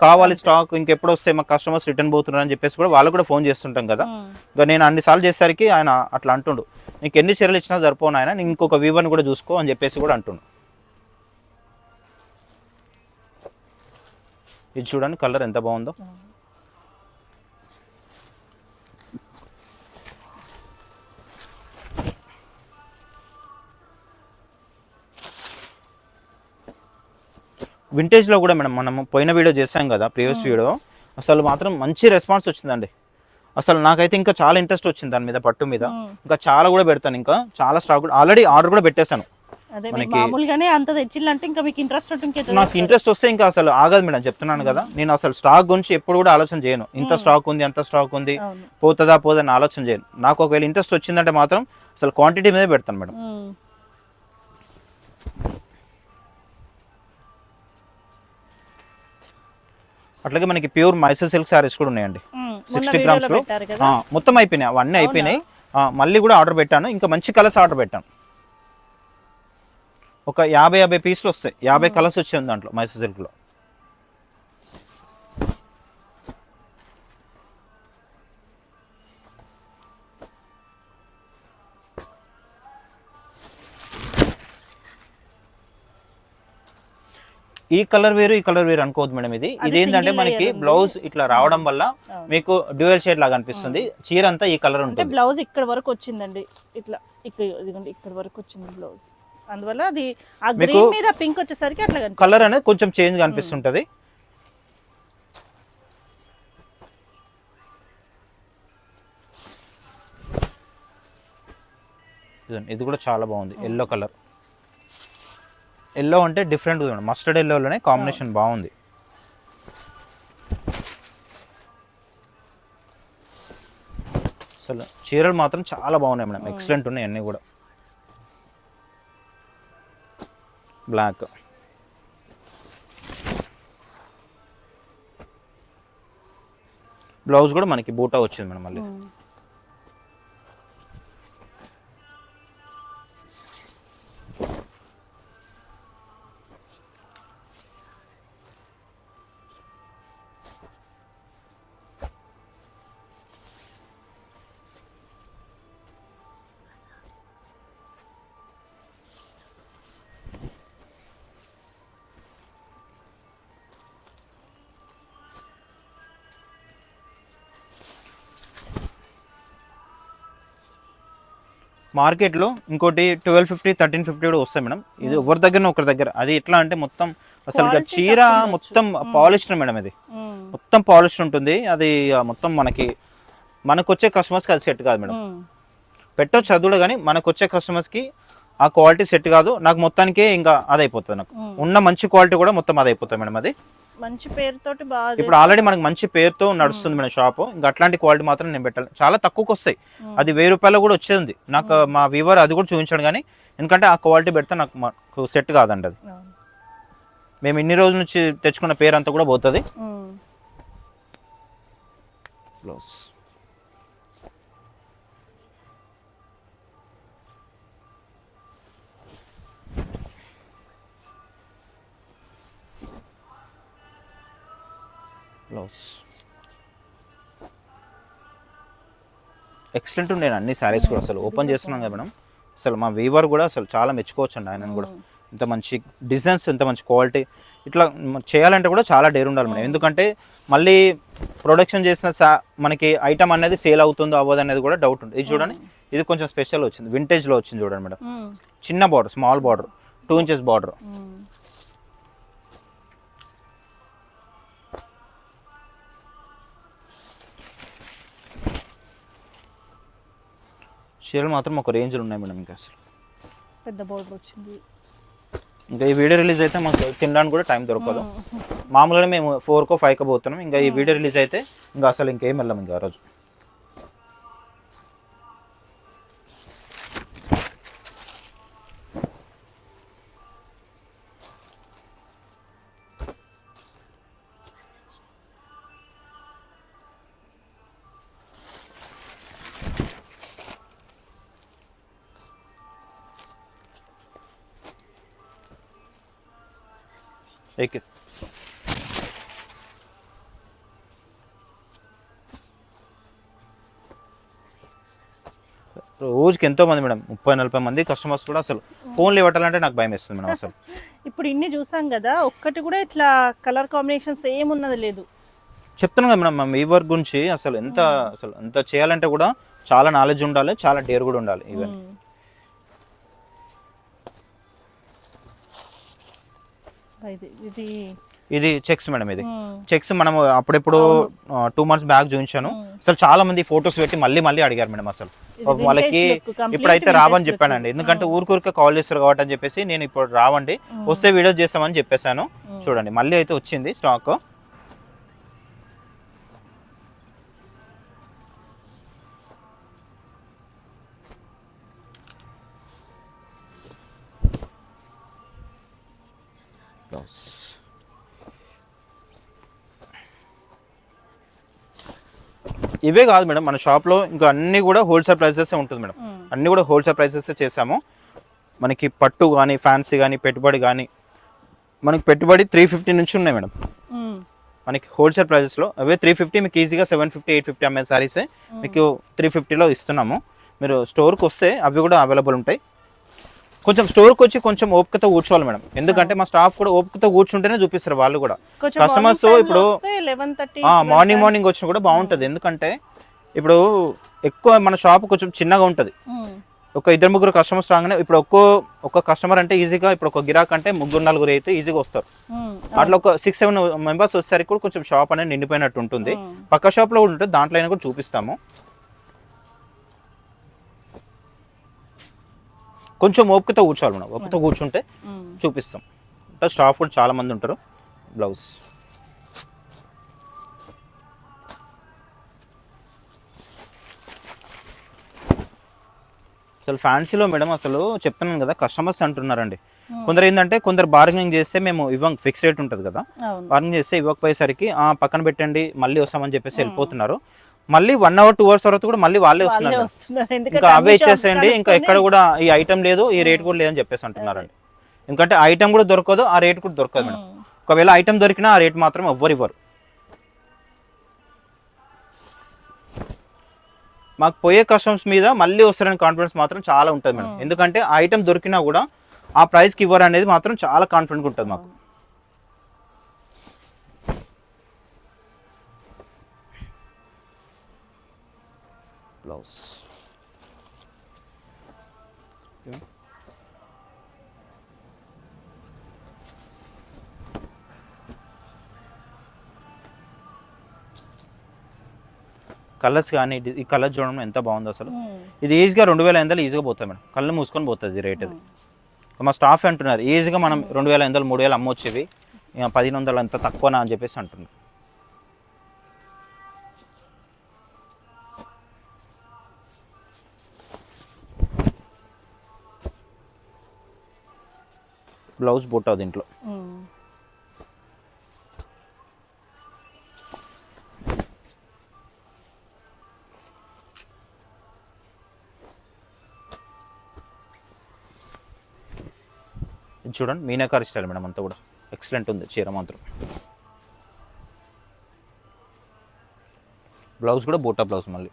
కావాలి స్టాక్ ఇంకెప్పుడు వస్తే మా కస్టమర్స్ రిటర్న్ పోతున్నారు అని చెప్పేసి కూడా వాళ్ళు కూడా ఫోన్ చేస్తుంటాం కదా. ఇంకా నేను అన్నిసార్లు చేసేసరికి ఆయన అట్లా అంటుండు, నీకు ఎన్ని చీరలు ఇచ్చినా సరిపోను ఆయన, నేను ఇంకొక వీవర్ని కూడా చూసుకో అని చెప్పేసి కూడా అంటుండు. ఇది చూడండి కలర్ ఎంత బాగుందో. వింటేజ్లో కూడా మేడం మనం పోయిన వీడియో చేసాం కదా, ప్రీవియస్ వీడియో, అసలు మాత్రం మంచి రెస్పాన్స్ వచ్చిందండి. అసలు నాకైతే ఇంకా చాలా ఇంట్రెస్ట్ వచ్చింది దాని మీద, పట్టు మీద. ఇంకా చాలా కూడా పెడతాను, ఇంకా చాలా స్టాక్ కూడా ఆల్రెడీ ఆర్డర్ కూడా పెట్టేశాను. నాకు ఇంట్రెస్ట్ వస్తే ఇంకా అసలు ఆగదు మేడం, చెప్తున్నాను కదా. నేను అసలు స్టాక్ గురించి ఎప్పుడు కూడా ఆలోచన చేయను, ఇంత స్టాక్ ఉంది అంత స్టాక్ ఉంది పోతుందా పోదని ఆలోచన చేయను. నాకు ఒకవేళ ఇంట్రెస్ట్ వచ్చిందంటే మాత్రం అసలు క్వాంటిటీ మీదే పెడతాను మేడం. అట్లాగే మనకి ప్యూర్ మైసూర్ సిల్క్ శారీస్ కూడా ఉన్నాయండి, 60 grams లో మొత్తం అయిపోయినాయి, అవన్నీ అయిపోయినాయి. మళ్ళీ కూడా ఆర్డర్ పెట్టాను, ఇంకా మంచి కలర్స్ ఆర్డర్ పెట్టాను. ఒక 50 పీసులు వస్తాయి, 50 కలర్స్ వచ్చాయి దాంట్లో మైసూర్ సిల్క్లో. ఈ కలర్ వేరు ఈ కలర్ వేరు అనుకోవద్దు మేడం, ఇదేంటంటే మనకి బ్లౌజ్ ఇట్లా రావడం వల్ల మీకు డ్యూయల్ షేడ్ లాగా అనిపిస్తుంది. చీర అంతా ఈ కలర్ ఉంటుంది. బ్లౌజ్ ఇక్కడ వరకు వచ్చిందండి, ఇట్లా ఇక్కడ వరకు వచ్చింది బ్లౌజ్, అందువల్ల అది ఆ గ్రీన్ మీద పింక్ వచ్చేసరికి అట్లా కలర్ అనేది కొంచెం చేంజ్ గా అనిపిస్తుంటది. ఇది కూడా చాలా బాగుంది, ఎల్లో కలర్. ఎల్లో అంటే డిఫరెంట్ ఉంది, మస్టర్డ్ ఎల్లోలోనే కాంబినేషన్ బాగుంది. అసలు చీరలు మాత్రం చాలా బాగున్నాయి మేడం, ఎక్సలెంట్ ఉన్నాయి అన్నీ కూడా. బ్లాక్. బ్లౌజ్ కూడా మనకి బూటా వచ్చింది మేడం మళ్ళీ. మార్కెట్లో ఇంకోటి 1250 1350 కూడా వస్తాయి మేడం. ఇది ఎవరి దగ్గర ఒకరి దగ్గర. అది ఎట్లా అంటే మొత్తం అసలు చీర మొత్తం పాలిస్టర్ మేడం. ఇది మొత్తం పాలిస్టర్ ఉంటుంది. అది మొత్తం మనకు వచ్చే కస్టమర్స్కి అది సెట్ కాదు మేడం. పెట్టొచ్చు చదువుడు, కానీ మనకు వచ్చే కస్టమర్స్కి ఆ క్వాలిటీ సెట్ కాదు. నాకు మొత్తానికే ఇంకా అది అయిపోతుంది. నాకు ఉన్న మంచి క్వాలిటీ కూడా మొత్తం అది అయిపోతుంది మేడం. అది మంచి పేరుతోటి బాగా ఇప్పుడు ఆల్రెడీ మనకి మంచి పేరుతో నడుస్తుంది మేడం షాప్. ఇంకా అట్లాంటి క్వాలిటీ మాత్రం నేను పెట్టాలి. చాలా తక్కువకి వస్తాయి. అది 1000 రూపాయలు కూడా వచ్చేది. నాకు మా వీవర్ అది కూడా చూపించాడు, కానీ ఎందుకంటే ఆ క్వాలిటీ పెడితే నాకు సెట్ కాదండి. అది మేము ఇన్ని రోజుల నుంచి తెచ్చుకున్న పేరు అంతా కూడా పోతుంది. బ్లౌజ్ బ్లౌజ్ ఎక్సలెంట్ ఉండే అన్ని శారీస్ కూడా. అసలు ఓపెన్ చేస్తున్నాం కదా మేడం, అసలు మా వీవర్ కూడా అసలు చాలా మెచ్చుకోవచ్చు అండి ఆయనను కూడా. ఇంత మంచి డిజైన్స్, ఇంత మంచి క్వాలిటీ ఇట్లా చేయాలంటే కూడా చాలా డేర్ ఉండాలి మేడం. ఎందుకంటే మళ్ళీ ప్రొడక్షన్ చేసిన మనకి ఐటమ్ అనేది సేల్ అవుతుందో అవ్వదు అనేది కూడా డౌట్ ఉంటుంది. ఇది చూడండి, ఇది కొంచెం స్పెషల్ వచ్చింది, వింటేజ్లో వచ్చింది చూడండి మేడం. చిన్న border, small border, 2 inches border. చీరలు మాత్రం ఒక రేంజ్లో ఉన్నాయి మేడం. ఇంకా అసలు పెద్ద బోర్డర్ వచ్చింది. ఇంకా ఈ వీడియో రిలీజ్ అయితే మాకు తినడానికి కూడా టైం దొరకదు. మామూలుగా మేము 4కో 5కో పోతున్నాం. ఇంకా ఈ వీడియో రిలీజ్ అయితే ఇంకా అసలు ఇంకేం వెళ్ళాం ఇంకా ఆ రోజు. రోజుకి ఎంతో మంది మేడం, 30-40 మంది కస్టమర్స్ కూడా అసలు ఫోన్లు ఇవ్వటాలంటే నాకు భయం వేస్తుంది మేడం. అసలు ఇప్పుడు ఇన్ని చూసాం కదా, ఒక్కటి కూడా ఇట్లా కలర్ కాంబినేషన్స్ ఏమున్నది లేదు. చెప్తున్నాను కదా మేడం, మా వీవర్ గురించి అసలు ఎంత చేయాలంటే కూడా చాలా నాలెడ్జ్ ఉండాలి, చాలా డేర్ కూడా ఉండాలి. ఈవెన్ ఇది చెక్స్ మేడం. ఇది చెక్స్ మనం అప్పుడెప్పుడు 2 months బ్యాక్ చూపించాను. అసలు చాలా మంది ఫొటోస్ పెట్టి మళ్ళీ అడిగారు మేడం. అసలు వాళ్ళకి ఇప్పుడైతే రావని చెప్పానండి, ఎందుకంటే ఊరికే కాల్ చేస్తారు కాబట్టి అని చెప్పేసి నేను ఇప్పుడు రావండి, వస్తే వీడియో చేస్తామని చెప్పేశాను. చూడండి మళ్ళీ అయితే వచ్చింది స్టాక్. ఇవే కాదు మేడం, మన షాప్లో ఇంకా అన్ని కూడా హోల్సేల్ ప్రైసెస్ ఉంటుంది మేడం. అన్ని కూడా హోల్సేల్ ప్రైసెస్ చేసాము. మనకి పట్టు కానీ, ఫ్యాన్సీ కానీ, పెట్టుబడి కానీ, మనకి పెట్టుబడి 350 నుంచి ఉన్నాయి మేడం. మనకి హోల్సేల్ ప్రైసెస్లో అవే 350, మీకు ఈజీగా 750, 850 అమ్మే శారీసే మీకు 350లో ఇస్తున్నాము. మీరు స్టోర్కి వస్తే అవి కూడా అవైలబుల్ ఉంటాయి. కొంచెం స్టోర్కి వచ్చి కొంచెం ఓపికతో కూర్చోవాలి మేడం, ఎందుకంటే మా స్టాఫ్ కూడా ఓపికతో కూర్చుంటేనే చూపిస్తారు వాళ్ళు కూడా. కస్టమర్స్ ఇప్పుడు మార్నింగ్ వచ్చినా కూడా బాగుంటుంది, ఎందుకంటే ఇప్పుడు ఎక్కువ మన షాప్ కొంచెం చిన్నగా ఉంటుంది. ఒక 2-3 కస్టమర్స్ రాగానే ఇప్పుడు ఒక్క కస్టమర్ అంటే ఈజీగా ఇప్పుడు ఒక గిరాక్ అంటే 3-4 అయితే ఈజీగా వస్తారు. అట్లా ఒక 6-7 మెంబర్స్ వచ్చేసరికి కూడా కొంచెం షాప్ అనేది నిండిపోయినట్టు ఉంటుంది. పక్క షాప్లో కూడా ఉంటుంది, దాంట్లో అయినా కూడా చూపిస్తాము. కొంచెం ఓపికతో కూర్చోవాలి మేడం, ఓపికతో కూర్చుంటే చూపిస్తాం. స్టాఫ్ కూడా చాలా మంది ఉంటారు. బ్లౌజ్ అసలు ఫ్యాన్సీలో మేడం అసలు చెప్తున్నాను కదా, కస్టమర్స్ అంటున్నారండి కొందరు ఏంటంటే కొందరు బార్గెనింగ్ చేస్తే మేము ఇవ్వం, ఫిక్స్ రేట్ ఉంటుంది కదా, అవును. బార్గెనింగ్ చేస్తే ఇవ్వకపోయేసరికి పక్కన పెట్టండి మళ్ళీ వస్తామని చెప్పేసి వెళ్ళిపోతున్నారు. మళ్ళీ 1 అవర్ 2 అవర్స్ తర్వాత కూడా మళ్ళీ వాళ్ళే వాళ్ళే వస్తున్నారు. వస్తున్నారు. ఇంకా ఎందుకంటే అవే అన్ని షాప్స్ ఇచ్చేసేయండి, ఇంకా ఎక్కడ కనుక్కొని కూడా ఈ ఐటమ్ లేదు, ఈ రేట్ కూడా లేదని చెప్పేసి అంటున్నారండి. ఎందుకంటే ఐటమ్ కూడా దొరకదు, ఆ రేట్ కూడా దొరకదు మేడం. ఒకవేళ ఐటమ్ దొరికినా ఆ రేట్ మాత్రం ఎవ్వరు ఇవ్వరు. మాకు పోయే కస్టమర్స్ మీద మళ్ళీ వస్తారని కాన్ఫిడెన్స్ మాత్రం చాలా ఉంటుంది మేడం. ఎందుకంటే ఆ ఐటమ్ దొరికినా కూడా ఆ ప్రైస్కి ఇవ్వరు అనేది మాత్రం చాలా కాన్ఫిడెంట్గా ఉంటుంది మాకు. బ్లౌజ్ కలర్స్ కానీ ఈ కలర్ చూడడం ఎంత బాగుందో అసలు. ఇది ఈజీగా 2500 ఈజీగా పోతుంది మేడం, కళ్ళు మూసుకొని పోతుంది రేట్. అది మా స్టాఫ్ అంటున్నారు ఈజీగా మనం 2500 3000 అమ్మొచ్చేవి, 1500 అంత తక్కువనా అని చెప్పేసి అంటున్నారు. బ్లౌజ్ బుట్ట దీంట్లో ఇది చూడండి, మీనాకారి స్టైల్ మేడం, అంతా కూడా ఎక్సలెంట్ ఉంది చీర మాత్రం. బ్లౌజ్ కూడా బూటా బ్లౌజ్ మళ్ళీ.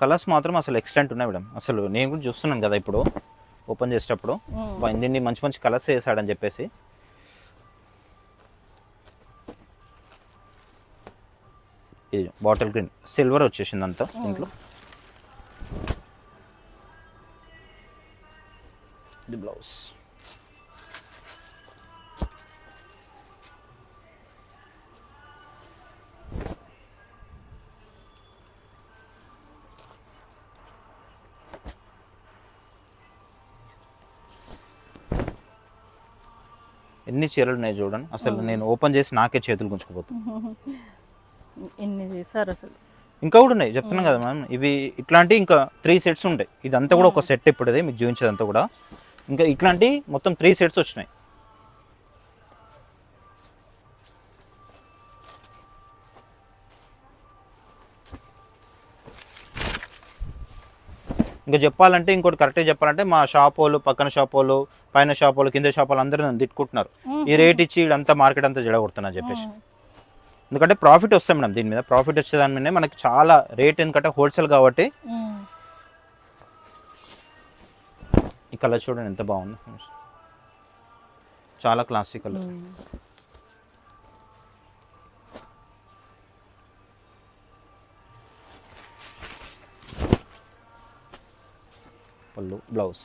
కలర్స్ మాత్రం అసలు ఎక్సలెంట్ ఉన్నాయి మేడం. అసలు నేను కూడా చూస్తున్నాను కదా ఇప్పుడు ఓపెన్ చేసేటప్పుడు, దీన్ని మంచి మంచి కలర్స్ వేసాడని చెప్పేసి. ఇది బాటిల్ గ్రీన్ సిల్వర్ వచ్చేసింది అంతా దీంట్లో. ఇది బ్లౌజ్. ఎన్ని చీరలు ఉన్నాయి చూడండి, అసలు నేను ఓపెన్ చేసి నాకే చేతులు గుంజుకుపోతాను. ఎన్ని చేశారు అసలు. ఇంకా కూడా ఉన్నాయి చెప్తున్నాను కదా మ్యామ్, ఇవి ఇట్లాంటి ఇంకా 3 సెట్స్ ఉంటాయి. ఇదంతా కూడా ఒక సెట్ ఇప్పుడు మీకు చూపించేదంతా కూడా. ఇంకా ఇట్లాంటి మొత్తం 3 సెట్స్ వచ్చినాయి. ఇంకా చెప్పాలంటే ఇంకోటి కరెక్ట్గా చెప్పాలంటే మా షాప్ వాళ్ళు, పక్కన షాప్ వాళ్ళు, పైన షాప్ వాళ్ళు, కింద షాప్ వాళ్ళు అందరూ నన్ను తిట్టుకుంటున్నారు, ఈ రేట్ ఇచ్చి ఇదంతా మార్కెట్ అంతా జడగొడుతున్నా చెప్పేసి. ఎందుకంటే ప్రాఫిట్ వస్తాయి మేడం, దీని మీద ప్రాఫిట్ వచ్చే దాని మీద మనకి చాలా రేట్, ఎందుకంటే హోల్సేల్ కాబట్టి. ఈ కలర్ చూడండి ఎంత బాగుంది, చాలా క్లాసిక్ కలర్. పళ్ళు బ్లౌజ్.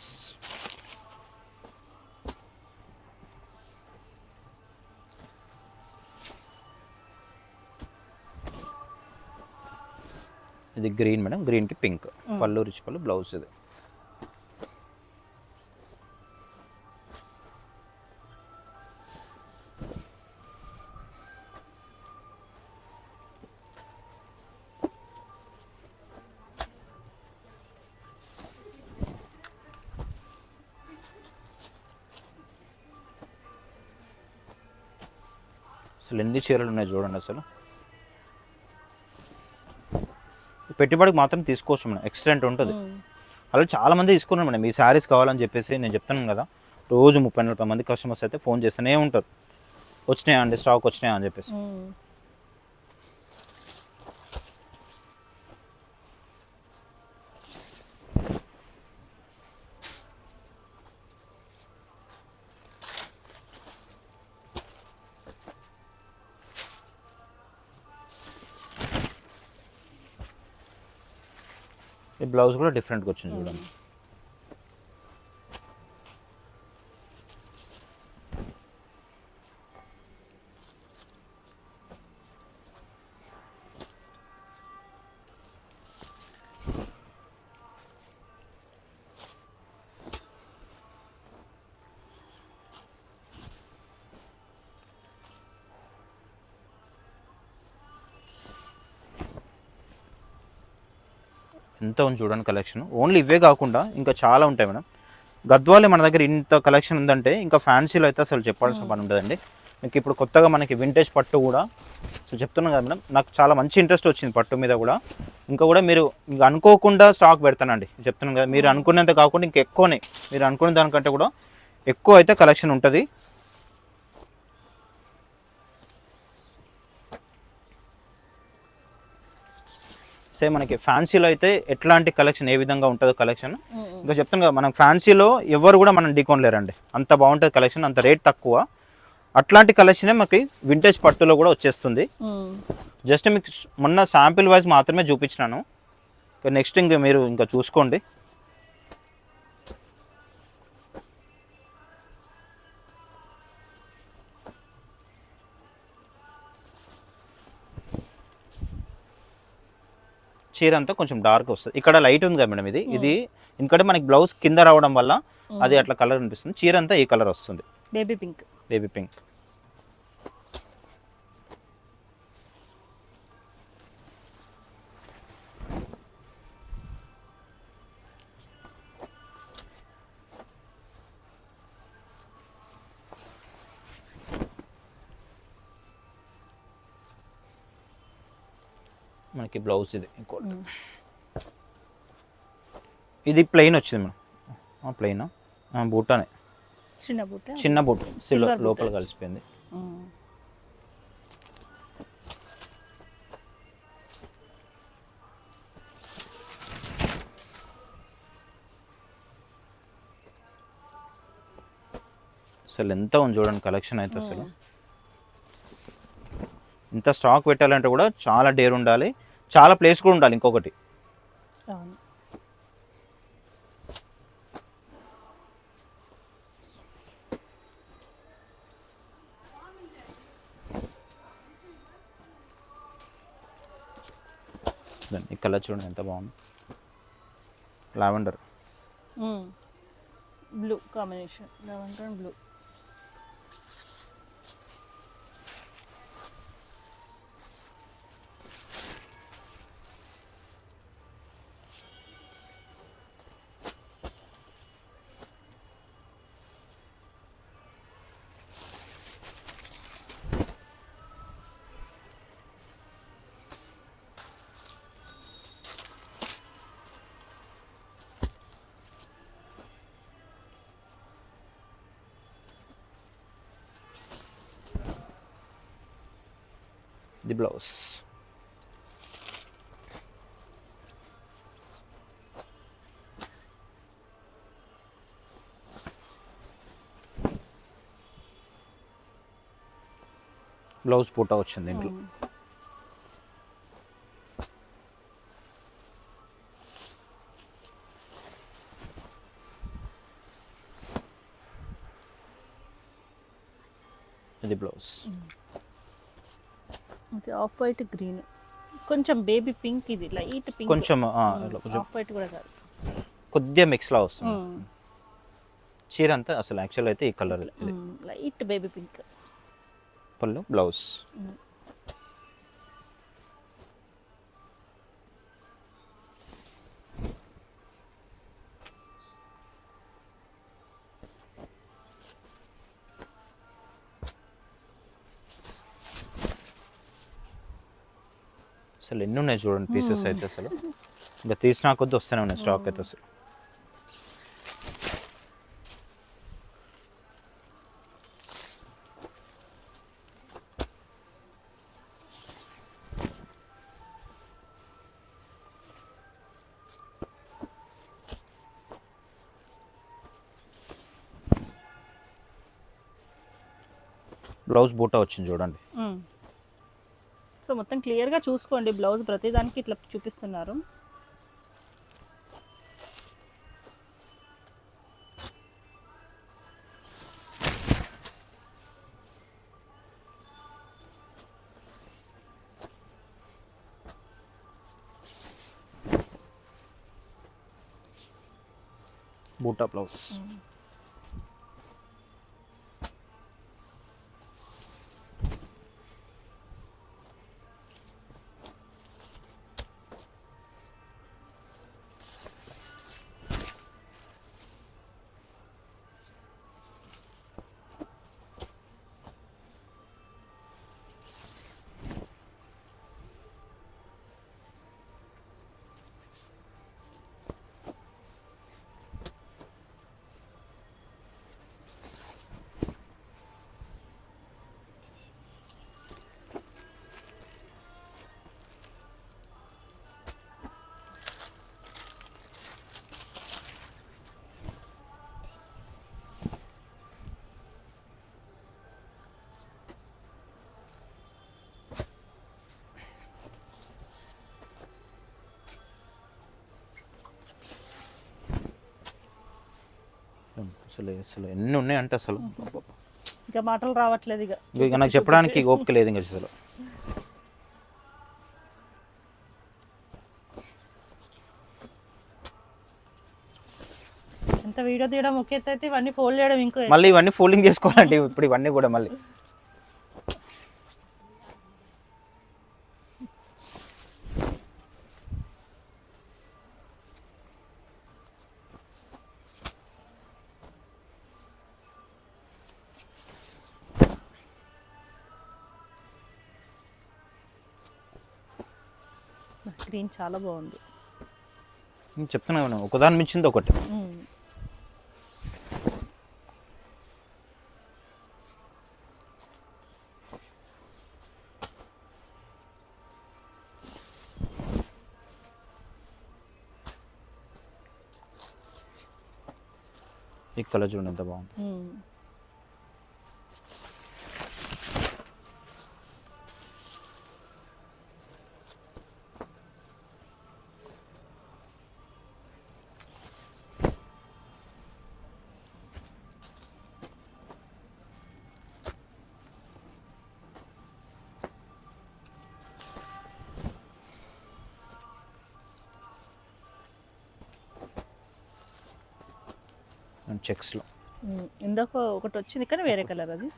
ఇది గ్రీన్ మేడం, గ్రీన్కి పింక్ పళ్ళు, రిచ్ పళ్ళు, బ్లౌజ్. ఇది అసలు ఎన్ని చీరలు ఉన్నాయి చూడండి. అసలు పెట్టుబడికి మాత్రం తీసుకోవచ్చు మేడం, ఎక్సలెంట్ ఉంటుంది. అలా చాలా మంది తీసుకున్నారు మేడం ఈ శారీస్ కావాలని చెప్పేసి. నేను చెప్తున్నాను కదా, రోజు 30-40 మంది కస్టమర్స్ అయితే ఫోన్ చేస్తూనే ఉంటారు, వచ్చినాయా అండి, స్టాక్ వచ్చినాయా అని చెప్పేసి. ఈ బ్లౌజ్ కూడా డిఫరెంట్గా వచ్చింది చూడండి. ఎంత ఉంది చూడండి కలెక్షన్. ఓన్లీ ఇవే కాకుండా ఇంకా చాలా ఉంటాయి మేడం. గద్వాలే మన దగ్గర ఇంత కలెక్షన్ ఉందంటే ఇంకా ఫ్యాన్సీలో అయితే అసలు చెప్పాల్సిన పని ఉండదండి. మీకు ఇప్పుడు కొత్తగా మనకి వింటేజ్ పట్టు కూడా సో చెప్తున్నాను కదా మేడం, నాకు చాలా మంచి ఇంట్రెస్ట్ వచ్చింది పట్టు మీద కూడా. ఇంకా కూడా మీరు ఇంకా అనుకోకుండా స్టాక్ పెడతానండి చెప్తున్నాను కదా, మీరు అనుకునేంత కాకుండా ఇంకా ఎక్కువనే, మీరు అనుకునే దానికంటే కూడా ఎక్కువ అయితే కలెక్షన్ ఉంటుంది. సేమ్ మనకి ఫ్యాన్సీలో అయితే ఎట్లాంటి కలెక్షన్ ఏ విధంగా ఉంటుందో కలెక్షన్ ఇంకా చెప్తాను కదా, మనం ఫ్యాన్సీలో ఎవరు కూడా మనం ఢీకొనలేరండి, అంత బాగుంటుంది కలెక్షన్, అంత రేట్ తక్కువ. అట్లాంటి కలెక్షనే మనకి వింటేజ్ పట్టులో కూడా వచ్చేస్తుంది. జస్ట్ మీకు మొన్న శాంపిల్ వైజ్ మాత్రమే చూపించినాను, నెక్స్ట్ ఇంకా మీరు ఇంకా చూసుకోండి. చీర అంతా కొంచెం డార్క్ వస్తుంది, ఇక్కడ లైట్ ఉంది కదా మేడం, ఇది ఎందుకంటే మనకి బ్లౌజ్ కింద రావడం వల్ల అది అట్లా కలర్ అనిపిస్తుంది. చీర అంతా ఈ కలర్ వస్తుంది, బేబీ పింక్. Baby pink. మనకి బ్లౌజ్ ఇది ఇంకోటి, ఇది ప్లెయిన్ వచ్చింది మేడం, ప్లెయిన్ బూటానే, చిన్న బూట్ సిల్వర్ లోపల కలిసిపోయింది. అసలు ఎంత ఉంది చూడండి కలెక్షన్ అయితే, అసలు ఇంత స్టాక్ పెట్టాలంటే కూడా చాలా డేర్ ఉండాలి, చాలా ప్లేస్ కూడా ఉండాలి. ఇంకొకటి ఈ కలర్ చూడండి ఎంత బాగుంది, lavender blue combination, lavender blue. The blouse blouse పూట వచ్చింది దీంట్లో. ఇది బ్లౌజ్ ఆఫ్ వైట్ గ్రీన్, కొంచెం బేబీ పింక్, ఇది లైట్ పింక్, కొంచెం ఆఫ్ వైట్ కూడా కాదు, కొద్దిగా మిక్స్ లా వస్తుంది. చీర అంతా అసలు యాక్చువల్ అయితే ఈ కలర్ లైట్ బేబీ పింక్. పళ్ళు బ్లౌజ్ అసలు ఎన్ని ఉన్నాయి చూడండి పీసెస్ అయితే, అసలు ఇంకా తీసినా కొద్ది వస్తూనే ఉన్నాయి స్టాక్ అయితే. అసలు బ్లౌజ్ బూటా వచ్చింది చూడండి. సో మొత్తం క్లియర్గా చూసుకోండి, బ్లౌజ్ ప్రతిదానికి ఇట్లా చూపిస్తున్నారు. బూటా బ్లౌజ్ అసలు అసలు ఎన్ని ఉన్నాయంటే అసలు ఇంకా మాటలు రావట్లేదు ఇక నాకు చెప్పడానికి ఓపిక లేదు ఇంకా అసలు. ఎంత వీడియో తీయడం ఒకే అయితే ఇవన్నీ ఫోల్డ్ చేయడం ఇంకో మళ్ళీ ఇవన్నీ ఫోల్డింగ్ చేసుకోవాలండి ఇప్పుడు ఇవన్నీ కూడా మళ్ళీ. గ్రీన్ చాలా బాగుంది. చెప్తున్నా ఒకదాని మించింది ఒకటి. ఈ కలర్ చూడండి ఎంత బాగుంది. చెక్స్లో ఇందాక ఒకటి వచ్చింది కానీ వేరే కలర్ అది.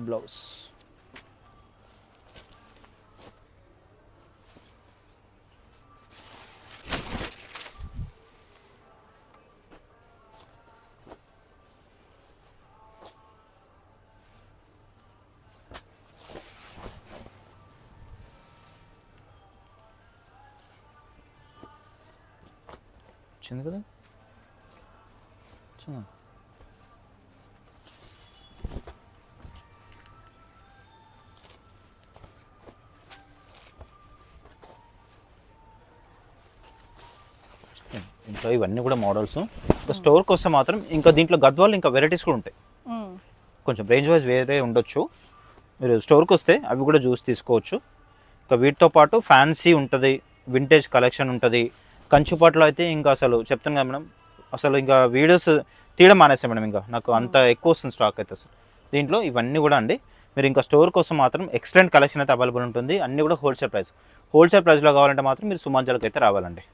బ్లౌజ్ వచ్చింది కదా. ఇంకా ఇవన్నీ కూడా మోడల్స్. ఇంకా స్టోర్కి వస్తే మాత్రం ఇంకా దీంట్లో గద్వాలు ఇంకా వెరైటీస్ కూడా ఉంటాయి. కొంచెం రేంజ్ వైజ్ వేరే ఉండొచ్చు. మీరు స్టోర్కి వస్తే అవి కూడా చూసి తీసుకోవచ్చు. ఇంకా వీటితో పాటు ఫ్యాన్సీ ఉంటుంది, వింటేజ్ కలెక్షన్ ఉంటుంది. కంచుపాట్లో అయితే ఇంకా అసలు చెప్తాను కదా మేడం, అసలు ఇంకా వీడియోస్ తీయడం మానేస్తాం మేడం. ఇంకా నాకు అంత ఎక్కువ వస్తుంది స్టాక్ అయితే అసలు దీంట్లో. ఇవన్నీ కూడా అండి మీరు ఇంకా స్టోర్ కోసం మాత్రం ఎక్సలెంట్ కలెక్షన్ అయితే అవైలబుల్ ఉంటుంది. అన్నీ కూడా హోల్సేల్ ప్రైస్లో కావాలంటే మాత్రం మీరు సుమాంజల్కి అయితే రావాలండి.